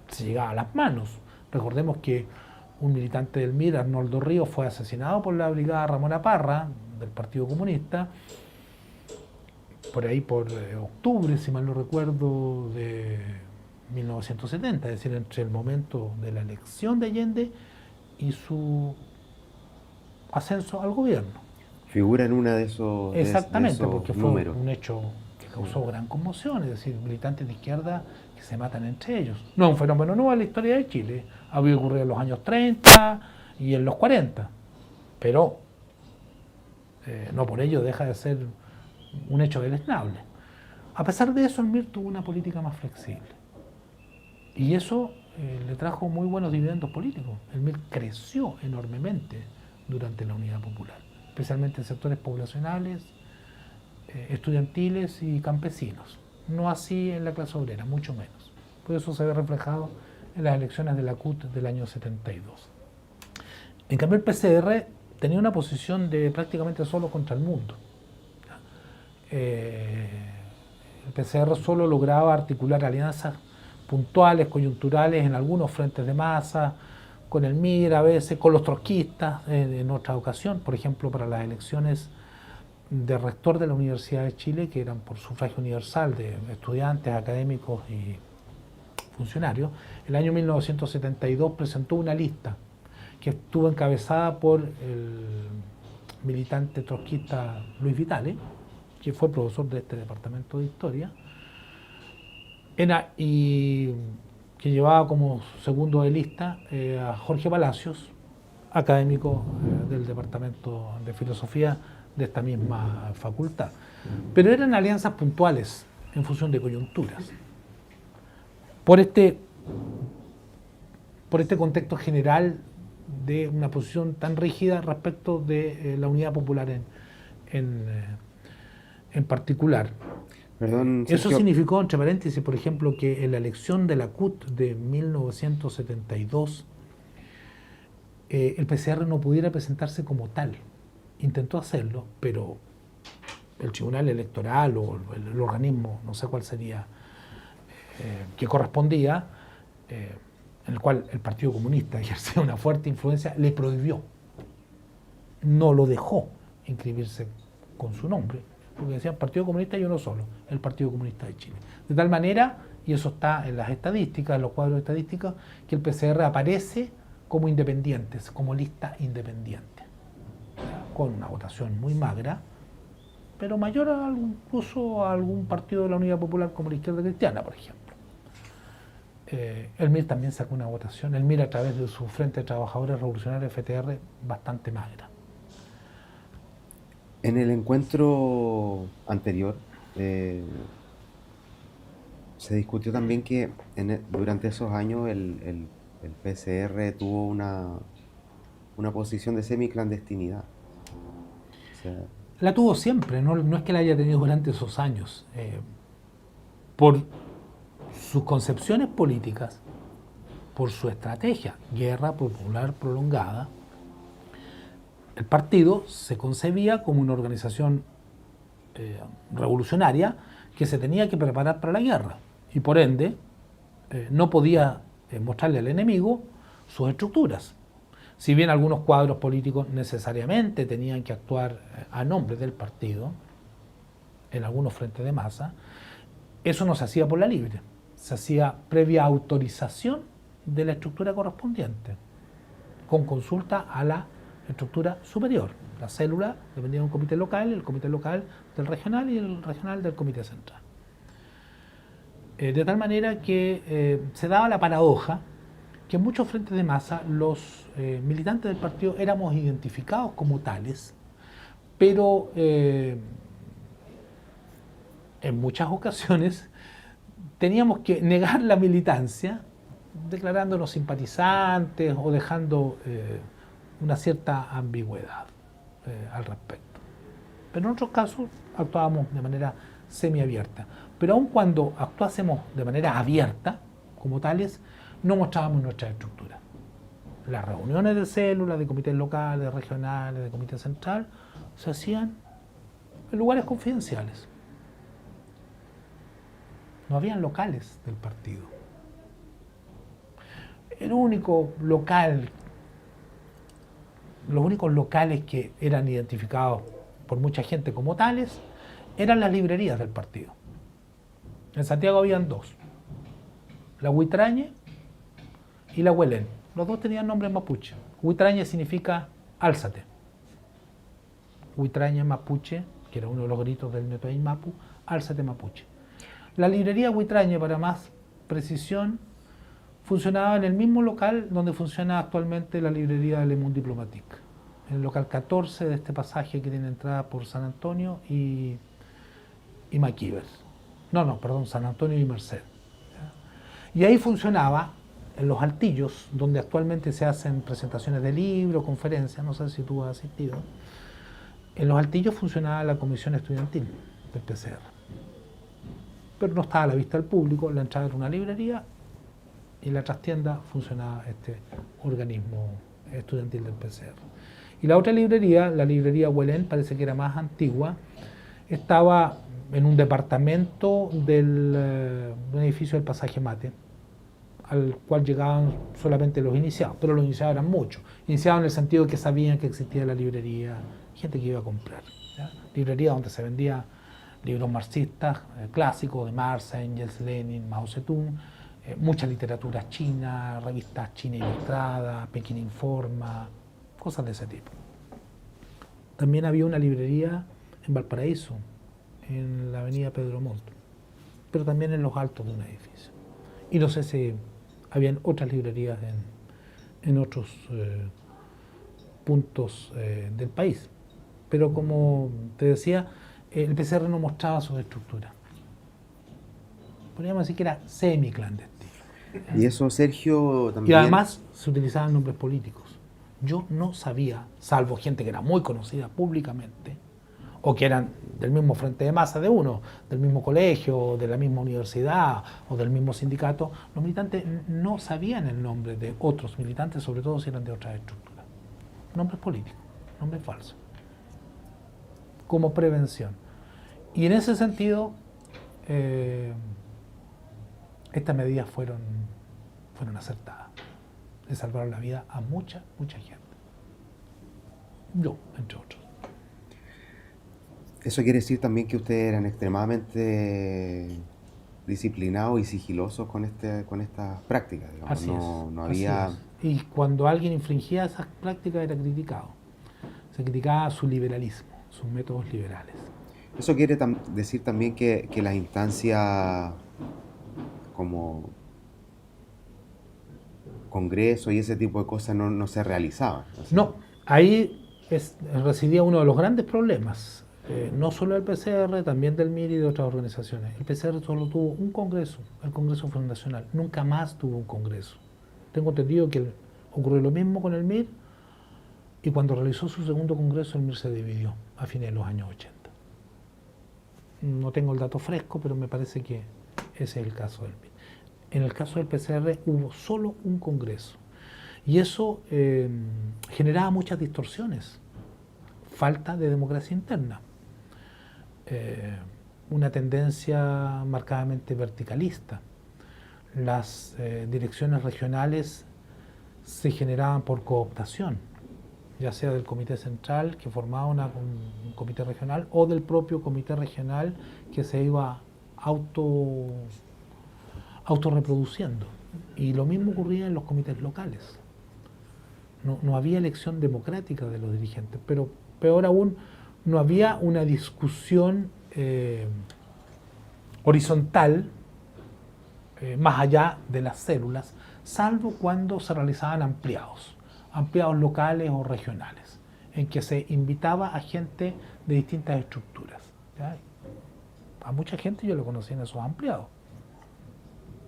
se llegaba a las manos. Recordemos que un militante del MIR, Arnoldo Ríos, fue asesinado por la brigada Ramona Parra, del Partido Comunista, por octubre, si mal no recuerdo, de 1970, es decir, entre el momento de la elección de Allende y su ascenso al gobierno. Figura en una de esos Exactamente, de esos porque fue números. un hecho que causó gran conmoción, es decir, militantes de izquierda que se matan entre ellos. No es un fenómeno nuevo en la historia de Chile, había ocurrido en los años 30 y en los 40, pero no por ello deja de ser un hecho deleznable. A pesar de eso, el MIR tuvo una política más flexible. Y eso le trajo muy buenos dividendos políticos. El MIR creció enormemente durante la Unidad Popular, especialmente en sectores poblacionales, estudiantiles y campesinos. No así en la clase obrera, mucho menos. Por eso se ve reflejado en las elecciones de la CUT del año 72. En cambio, el PCR tenía una posición de prácticamente solo contra el mundo. El PCR solo lograba articular alianzas puntuales, coyunturales, en algunos frentes de masa, con el MIR a veces, con los trotskistas en otra ocasión, por ejemplo, para las elecciones de rector de la Universidad de Chile, que eran por sufragio universal de estudiantes, académicos y funcionarios. El año 1972 presentó una lista que estuvo encabezada por el militante trotskista Luis Vitale, que fue profesor de este departamento de historia, y que llevaba como segundo de lista a Jorge Palacios, académico del departamento de filosofía de esta misma facultad. Pero eran alianzas puntuales en función de coyunturas. Por este contexto general de una posición tan rígida respecto de la Unidad Popular en particular. Perdón, Eso Sergio. significó, entre paréntesis, por ejemplo, que en la elección de la CUT de 1972, el PCR no pudiera presentarse como tal. Intentó hacerlo, pero el Tribunal Electoral o el organismo, no sé cuál sería, que correspondía, en el cual el Partido Comunista ejercía una fuerte influencia, le prohibió. No lo dejó inscribirse con su nombre, porque decían Partido Comunista y uno solo, el Partido Comunista de Chile. De tal manera, y eso está en las estadísticas, en los cuadros estadísticos, que el PCR aparece como independientes, como lista independiente, con una votación muy magra, pero mayor incluso a algún partido de la Unidad Popular como la Izquierda Cristiana, por ejemplo. El MIR también sacó una votación, el MIR a través de su Frente de Trabajadores Revolucionarios FTR, bastante magra. En el encuentro anterior se discutió también que durante esos años el PCR tuvo una posición de semiclandestinidad. O sea, La tuvo siempre, no es que la haya tenido durante esos años. Por sus concepciones políticas, por su estrategia, guerra popular prolongada, el partido se concebía como una organización revolucionaria que se tenía que preparar para la guerra y por ende no podía mostrarle al enemigo sus estructuras. Si bien algunos cuadros políticos necesariamente tenían que actuar a nombre del partido, en algunos frentes de masa, eso no se hacía por la libre, se hacía previa autorización de la estructura correspondiente, con consulta a la estructura superior. La célula dependía de un comité local, el comité local del regional y el regional del comité central. De tal manera que se daba la paradoja que en muchos frentes de masa los militantes del partido éramos identificados como tales, pero en muchas ocasiones teníamos que negar la militancia declarándonos simpatizantes o dejando una cierta ambigüedad al respecto. Pero en otros casos actuábamos de manera semiabierta. Pero aun cuando actuásemos de manera abierta, como tales, no mostrábamos nuestra estructura. Las reuniones de células, de comités locales, regionales, de comité central, se hacían en lugares confidenciales. No habían locales del partido. El único local, los únicos locales que eran identificados por mucha gente como tales eran las librerías del partido. En Santiago habían dos, la Huitrañe y la Huelén. Los dos tenían nombre mapuche. Huitrañe significa álzate. Huitrañe mapuche, que era uno de los gritos del Netoain Mapu, álzate mapuche. La librería Huitrañe, para más precisión, funcionaba en el mismo local donde funciona actualmente la librería Le Monde Diplomatique, en el local 14 de este pasaje que tiene entrada por San Antonio y Maquíver. San Antonio y Merced. Y ahí funcionaba, en los altillos, donde actualmente se hacen presentaciones de libros, conferencias, no sé si tú has asistido, en los altillos funcionaba la comisión estudiantil del PCR. Pero no estaba a la vista del público, la entrada era una librería y la trastienda funcionaba este organismo estudiantil del PCR. Y la otra librería, la librería Huelén, parece que era más antigua, estaba en un departamento del edificio del Pasaje Mate, al cual llegaban solamente los iniciados, pero los iniciados eran muchos. Iniciados en el sentido de que sabían que existía la librería, gente que iba a comprar. ¿Ya? Librería donde se vendía libros marxistas clásicos de Marx, Engels, Lenin, Mao Zedong, mucha literatura china, revistas China Ilustrada, Pekín Informa, cosas de ese tipo. También había una librería en Valparaíso, en la avenida Pedro Montt, pero también en los altos de un edificio. Y no sé si habían otras librerías en otros puntos del país. Pero como te decía, el PCR no mostraba su estructura. Podríamos decir que era semiclandestino. y eso, Sergio, Y también... además se utilizaban nombres políticos. Yo no sabía, salvo gente que era muy conocida públicamente, o que eran del mismo frente de masa de uno, del mismo colegio, de la misma universidad o del mismo sindicato, los militantes no sabían el nombre de otros militantes, sobre todo si eran de otras estructuras. Nombres políticos, nombres falsos, como prevención. Y en ese sentido, estas medidas fueron acertadas. Le salvaron la vida a mucha gente. Yo, entre otros. Eso quiere decir también que ustedes eran extremadamente disciplinados y sigilosos con estas prácticas, digamos. Así No es, había... así es. Y cuando alguien infringía esas prácticas era criticado. Se criticaba su liberalismo, sus métodos liberales. Eso quiere decir también que las instancias como congreso y ese tipo de cosas no se realizaban. No, ahí residía uno de los grandes problemas, no solo del PCR, también del MIR y de otras organizaciones. El PCR solo tuvo un congreso, el Congreso Fundacional, nunca más tuvo un congreso. Tengo entendido que ocurrió lo mismo con el MIR, y cuando realizó su segundo congreso el MIR se dividió a fines de los años 80. No tengo el dato fresco, pero me parece que ese es el caso del MIR. En el caso del PCR hubo solo un congreso. Y eso generaba muchas distorsiones, falta de democracia interna, una tendencia marcadamente verticalista. Las direcciones regionales se generaban por cooptación, ya sea del comité central que formaba un comité regional o del propio comité regional que se iba autorreproduciendo. Y lo mismo ocurría en los comités locales. No había elección democrática de los dirigentes, pero peor aún, no había una discusión horizontal más allá de las células, salvo cuando se realizaban ampliados locales o regionales, en que se invitaba a gente de distintas estructuras. ¿Ya? A mucha gente yo lo conocí en esos ampliados.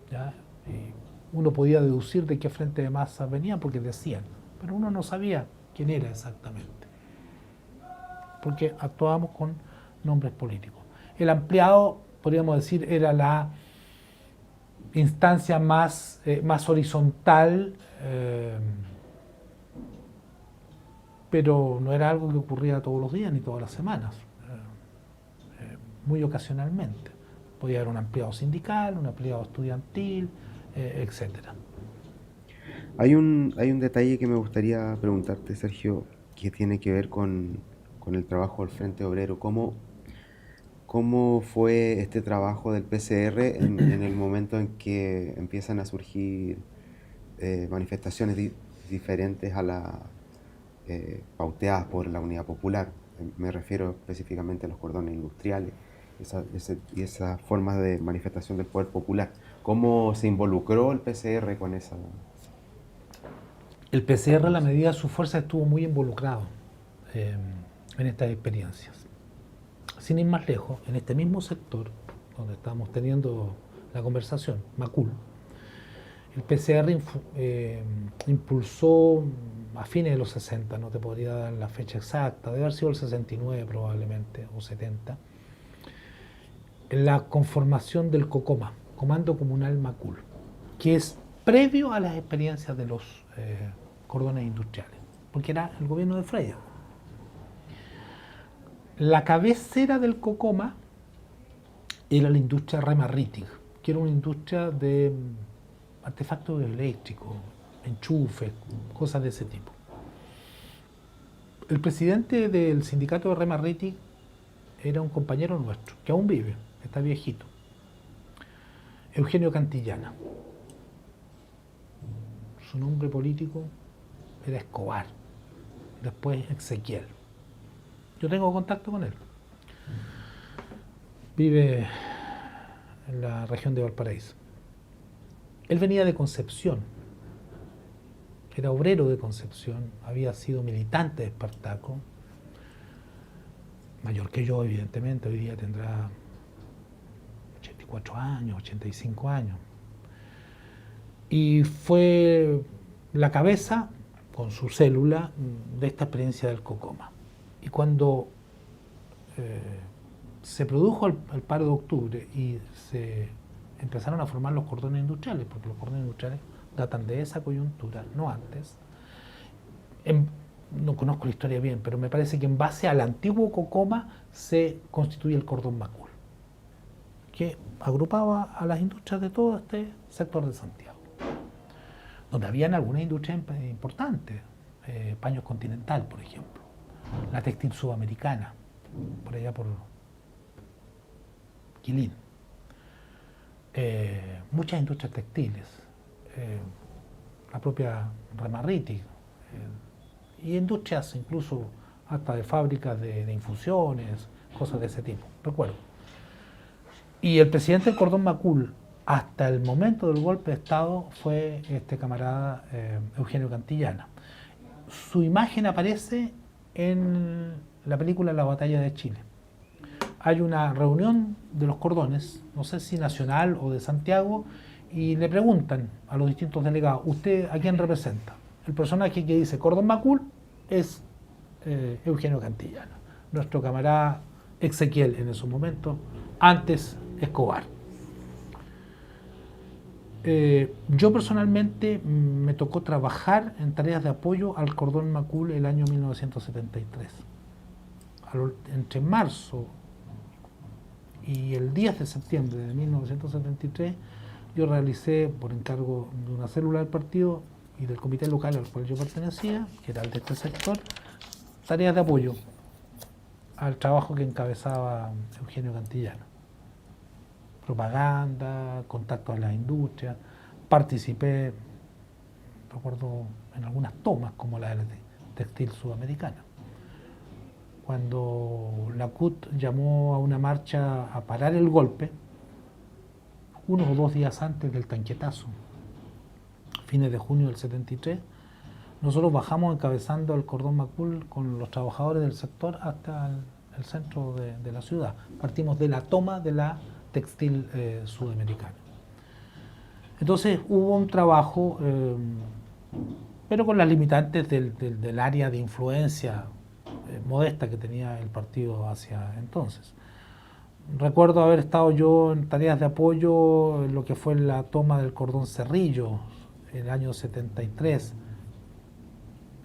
¿Ya? Uno podía deducir de qué frente de masa venían porque decían, pero uno no sabía quién era exactamente, porque actuábamos con nombres políticos. El ampliado, podríamos decir, era la instancia más horizontal, pero no era algo que ocurría todos los días ni todas las semanas, muy ocasionalmente. Podía haber un ampliado sindical, un ampliado estudiantil, etcétera. Hay un detalle que me gustaría preguntarte, Sergio, que tiene que ver con el trabajo del Frente Obrero. ¿Cómo fue este trabajo del PCR en el momento en que empiezan a surgir manifestaciones diferentes a las pauteadas por la Unidad Popular? Me refiero específicamente a los cordones industriales y esas formas de manifestación del poder popular. ¿Cómo se involucró el PCR con esa...? El PCR, a la medida de su fuerza, estuvo muy involucrado en estas experiencias. Sin ir más lejos, en este mismo sector donde estamos teniendo la conversación, Macul, el PCR impulsó a fines de los 60, no te podría dar la fecha exacta, debe haber sido el 69 probablemente, o 70, la conformación del COCOMA, Comando Comunal Macul, que es previo a las experiencias de los cordones industriales, porque era el gobierno de Freyja. La cabecera del COCOMA era la industria Remarritig, que era una industria de artefactos eléctricos, enchufes, cosas de ese tipo. El presidente del sindicato de Remarritig era un compañero nuestro, que aún vive, está viejito, Eugenio Cantillana. Su nombre político era Escobar, después Ezequiel. Yo tengo contacto con él. Vive en la región de Valparaíso. Él venía de Concepción, era obrero de Concepción, había sido militante de Espartaco, mayor que yo evidentemente, hoy día tendrá 84 años, 85 años. Y fue la cabeza, con su célula de esta experiencia del COCOMA. Y cuando se produjo el paro de octubre y se empezaron a formar los cordones industriales, porque los cordones industriales datan de esa coyuntura, no antes. No conozco la historia bien, pero me parece que en base al antiguo COCOMA se constituye el cordón Macul, que agrupaba a las industrias de todo este sector de Santiago, donde habían algunas industrias importantes, Paños Continental, por ejemplo, la textil sudamericana, por allá por Quilín, muchas industrias textiles, la propia Remarriti, y industrias incluso hasta de fábricas de infusiones, cosas de ese tipo, recuerdo. Y el presidente del cordón Macul, hasta el momento del golpe de Estado, fue este camarada Eugenio Cantillana. Su imagen aparece en la película La Batalla de Chile. Hay una reunión de los cordones, no sé si nacional o de Santiago, y le preguntan a los distintos delegados, ¿usted a quién representa? El personaje que dice Cordón Macul es Eugenio Cantillana, nuestro camarada Ezequiel en esos momentos, antes Escobar. Yo personalmente me tocó trabajar en tareas de apoyo al Cordón Macul el año 1973. Entre marzo y el 10 de septiembre de 1973 yo realicé, por encargo de una célula del partido y del comité local al cual yo pertenecía, que era el de este sector, tareas de apoyo al trabajo que encabezaba Eugenio Cantillana. Propaganda, contacto a las industrias, participé, recuerdo, en algunas tomas como la de textil sudamericana. Cuando la CUT llamó a una marcha a parar el golpe, 1 o 2 días antes del tanquetazo, fines de junio del 73, nosotros bajamos encabezando el Cordón Macul con los trabajadores del sector hasta el centro de la ciudad. Partimos de la toma de la textil sudamericana. Entonces hubo un trabajo, pero con las limitantes del área de influencia modesta que tenía el partido hacia entonces. Recuerdo haber estado yo en tareas de apoyo en lo que fue la toma del Cordón Cerrillo en el año 73.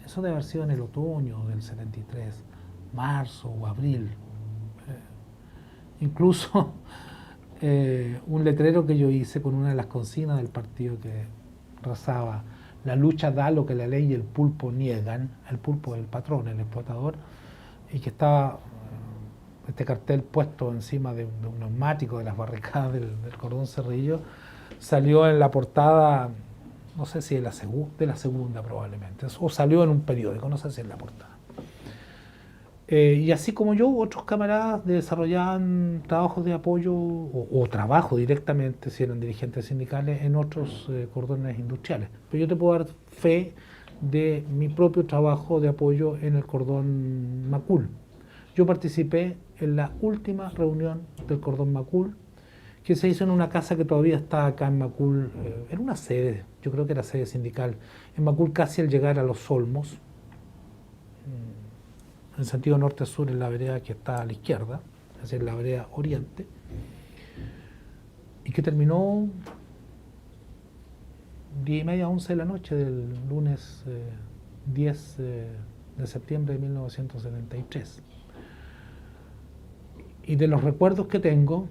Eso debe haber sido en el otoño del 73, marzo o abril. Incluso un letrero que yo hice con una de las consignas del partido que rezaba: la lucha da lo que la ley y el pulpo niegan. El pulpo es el patrón, el explotador, y que estaba este cartel puesto encima de un neumático de las barricadas del Cordón Cerrillo. Salió en la portada, no sé si de la segunda probablemente, o salió en un periódico, no sé si en la portada. Y así como yo, otros camaradas desarrollaban trabajos de apoyo o trabajo directamente, si eran dirigentes sindicales, en otros cordones industriales. Pero yo te puedo dar fe de mi propio trabajo de apoyo en el Cordón Macul. Yo participé en la última reunión del Cordón Macul, que se hizo en una casa que todavía está acá en Macul, era una sede, yo creo que era sede sindical, en Macul casi al llegar a Los Olmos, en sentido norte-sur, en la vereda que está a la izquierda, es decir, la vereda oriente, y que terminó 10:30, 11 de la noche del lunes 10 de septiembre de 1973. Y de los recuerdos que tengo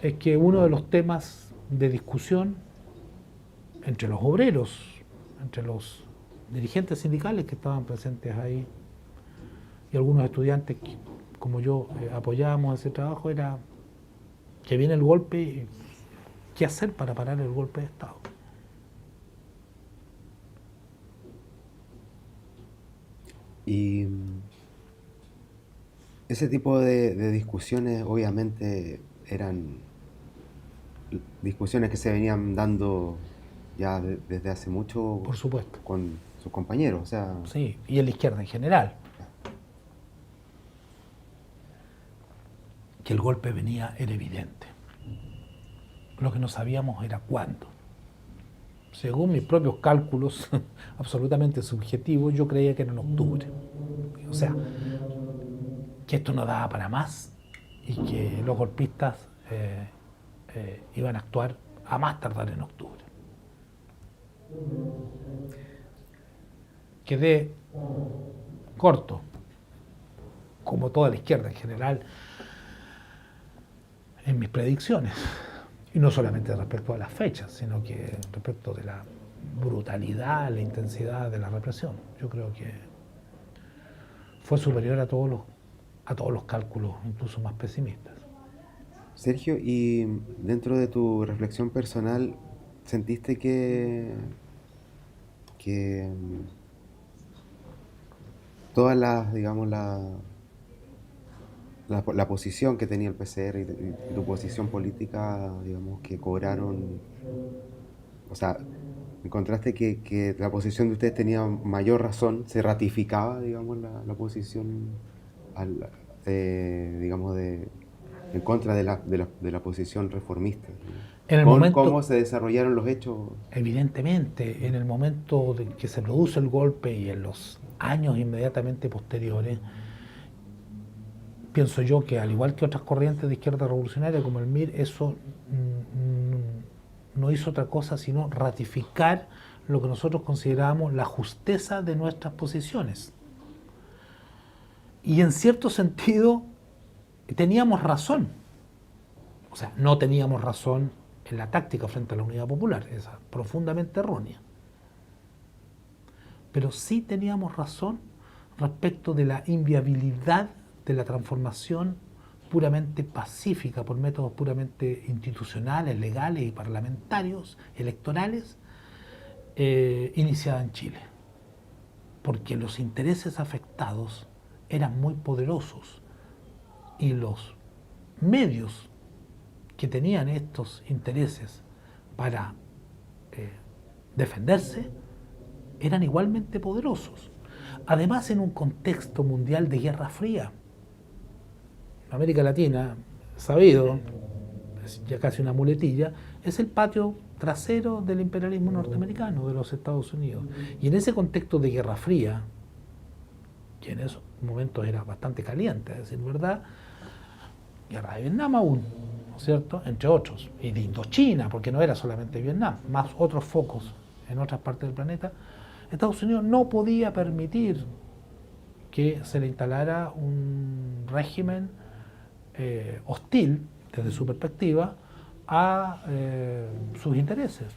es que uno de los temas de discusión entre los obreros, entre los dirigentes sindicales que estaban presentes ahí y algunos estudiantes que, como yo, apoyábamos ese trabajo, era que viene el golpe, ¿qué hacer para parar el golpe de Estado? Y ese tipo de discusiones obviamente eran discusiones que se venían dando ya desde hace mucho. Por supuesto. Con sus compañeros, o sea. Sí, y en la izquierda en general. Que el golpe venía era evidente. Lo que no sabíamos era cuándo. según mis propios cálculos, absolutamente subjetivos, yo creía que era en octubre. O sea, que esto no daba para más y que los golpistas iban a actuar a más tardar en octubre. Quedé corto, como toda la izquierda en general, en mis predicciones. Y no solamente respecto a las fechas, sino que respecto de la brutalidad, la intensidad de la represión. Yo creo que fue superior a todos los cálculos, incluso más pesimistas. Sergio, y dentro de tu reflexión personal, ¿sentiste que todas las, digamos, la posición que tenía el PCR y tu posición política, digamos, que cobraron, o sea, encontraste que la posición de ustedes tenía mayor razón, se ratificaba, digamos, la posición, digamos, en contra de la posición reformista, En el con momento, cómo se desarrollaron los hechos? evidentemente, en el momento de que se produce el golpe y en los años inmediatamente posteriores, pienso yo que al igual que otras corrientes de izquierda revolucionaria como el MIR, eso no hizo otra cosa sino ratificar lo que nosotros considerábamos la justeza de nuestras posiciones. Y en cierto sentido teníamos razón. O sea, no teníamos razón en la táctica frente a la Unidad Popular, esa profundamente errónea. Pero sí teníamos razón respecto de la inviabilidad de la transformación puramente pacífica, por métodos puramente institucionales, legales y parlamentarios, electorales, iniciada en Chile. Porque los intereses afectados eran muy poderosos y los medios que tenían estos intereses para defenderse eran igualmente poderosos. Además, en un contexto mundial de Guerra Fría, América Latina, sabido, es ya casi una muletilla, es el patio trasero del imperialismo norteamericano, de los Estados Unidos. Y en ese contexto de Guerra Fría, que en esos momentos era bastante caliente, a decir verdad, Guerra de Vietnam aún, ¿no es cierto?, entre otros, y de Indochina, porque no era solamente Vietnam, más otros focos en otras partes del planeta, Estados Unidos no podía permitir que se le instalara un régimen hostil, desde su perspectiva, a sus intereses.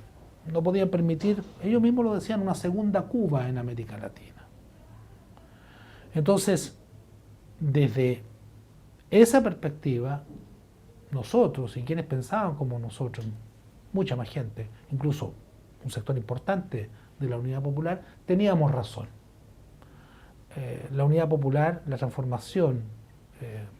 No podían permitir, ellos mismos lo decían, una segunda Cuba en América Latina. Entonces, desde esa perspectiva, nosotros y quienes pensaban como nosotros, mucha más gente, incluso un sector importante de la Unidad Popular, teníamos razón. La Unidad Popular, la transformación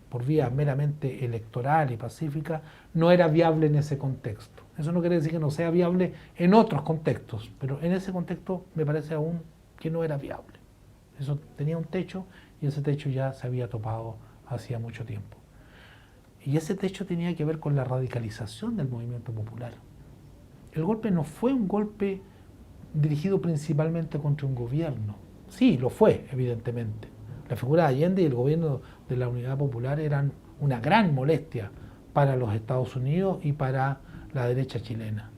por vía meramente electoral y pacífica, no era viable en ese contexto. Eso no quiere decir que no sea viable en otros contextos, pero en ese contexto me parece aún que no era viable. Eso tenía un techo y ese techo ya se había topado hacía mucho tiempo. Y ese techo tenía que ver con la radicalización del movimiento popular. El golpe no fue un golpe dirigido principalmente contra un gobierno. Sí, lo fue, evidentemente. La figura de Allende y el gobierno de la Unidad Popular eran una gran molestia para los Estados Unidos y para la derecha chilena.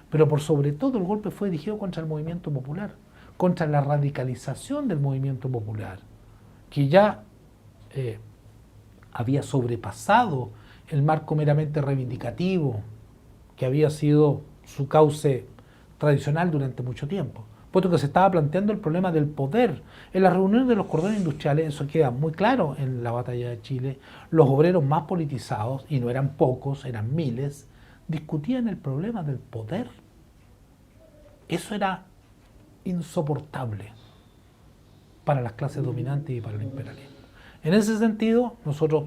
Pero por sobre todo el golpe fue dirigido contra el movimiento popular, contra la radicalización del movimiento popular, que ya había sobrepasado el marco meramente reivindicativo que había sido su cauce tradicional durante mucho tiempo, puesto que se estaba planteando el problema del poder. En las reuniones de los cordones industriales, eso queda muy claro en la batalla de Chile, los obreros más politizados, y no eran pocos, eran miles, discutían el problema del poder. Eso era insoportable para las clases dominantes y para el imperialismo. En ese sentido, nosotros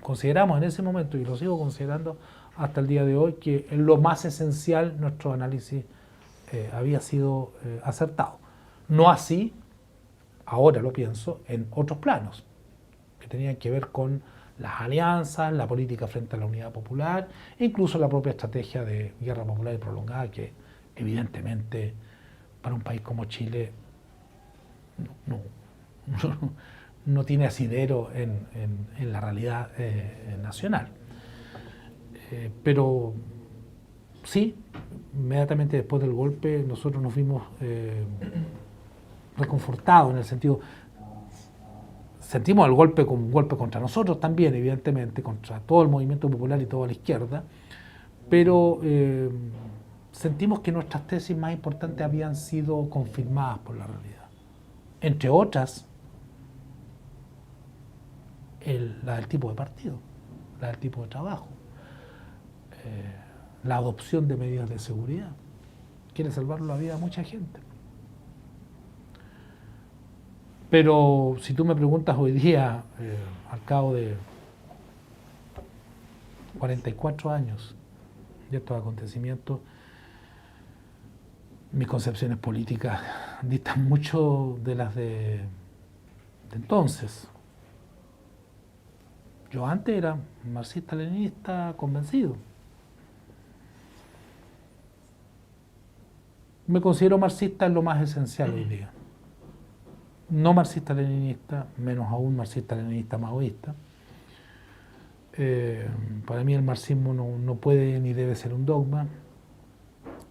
consideramos en ese momento, y lo sigo considerando hasta el día de hoy, que en lo más esencial nuestro análisis había sido acertado. No así, ahora lo pienso, en otros planos, que tenían que ver con las alianzas, la política frente a la Unidad Popular, e incluso la propia estrategia de guerra popular y prolongada que evidentemente para un país como Chile no, no, no tiene asidero en la realidad nacional. Pero sí, inmediatamente después del golpe nosotros nos vimos reconfortados en el sentido, sentimos el golpe como un golpe contra nosotros también, evidentemente, contra todo el movimiento popular y toda la izquierda, pero sentimos que nuestras tesis más importantes habían sido confirmadas por la realidad. Entre otras, la del tipo de partido, la del tipo de trabajo, la adopción de medidas de seguridad. Quiere salvar la vida a mucha gente. Pero si tú me preguntas hoy día, al cabo de 44 años de estos acontecimientos, mis concepciones políticas distan mucho de las de entonces. Yo antes era marxista-leninista convencido. Me considero marxista en lo más esencial hoy día. No marxista-leninista, menos aún marxista-leninista maoísta. Para mí el marxismo no puede ni debe ser un dogma.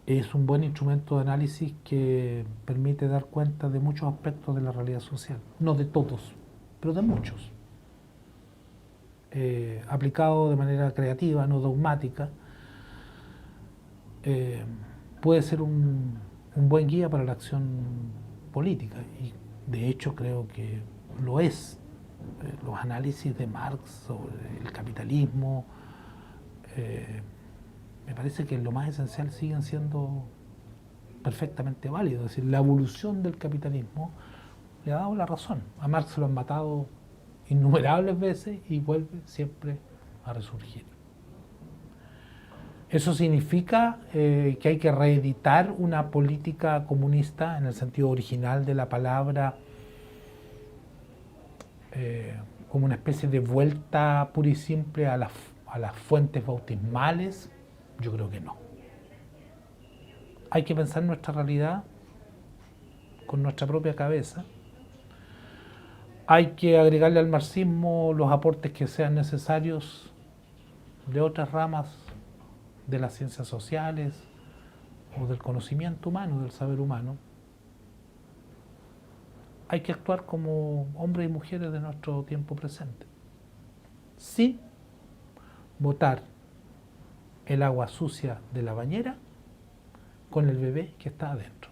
Es un buen instrumento de análisis que permite dar cuenta de muchos aspectos de la realidad social. No de todos, pero de muchos. Aplicado de manera creativa, no dogmática, puede ser un buen guía para la acción política. Y de hecho creo que lo es. Los análisis de Marx sobre el capitalismo, me parece que lo más esencial siguen siendo perfectamente válidos. Es decir, la evolución del capitalismo le ha dado la razón. A Marx lo han matado innumerables veces y vuelve siempre a resurgir. Eso significa que hay que reeditar una política comunista en el sentido original de la palabra, como una especie de vuelta pura y simple a las fuentes bautismales. Yo creo que no. Hay que pensar nuestra realidad con nuestra propia cabeza. Hay que agregarle al marxismo los aportes que sean necesarios de otras ramas de las ciencias sociales o del conocimiento humano, del saber humano. Hay que actuar como hombres y mujeres de nuestro tiempo presente, sin botar el agua sucia de la bañera con el bebé que está adentro.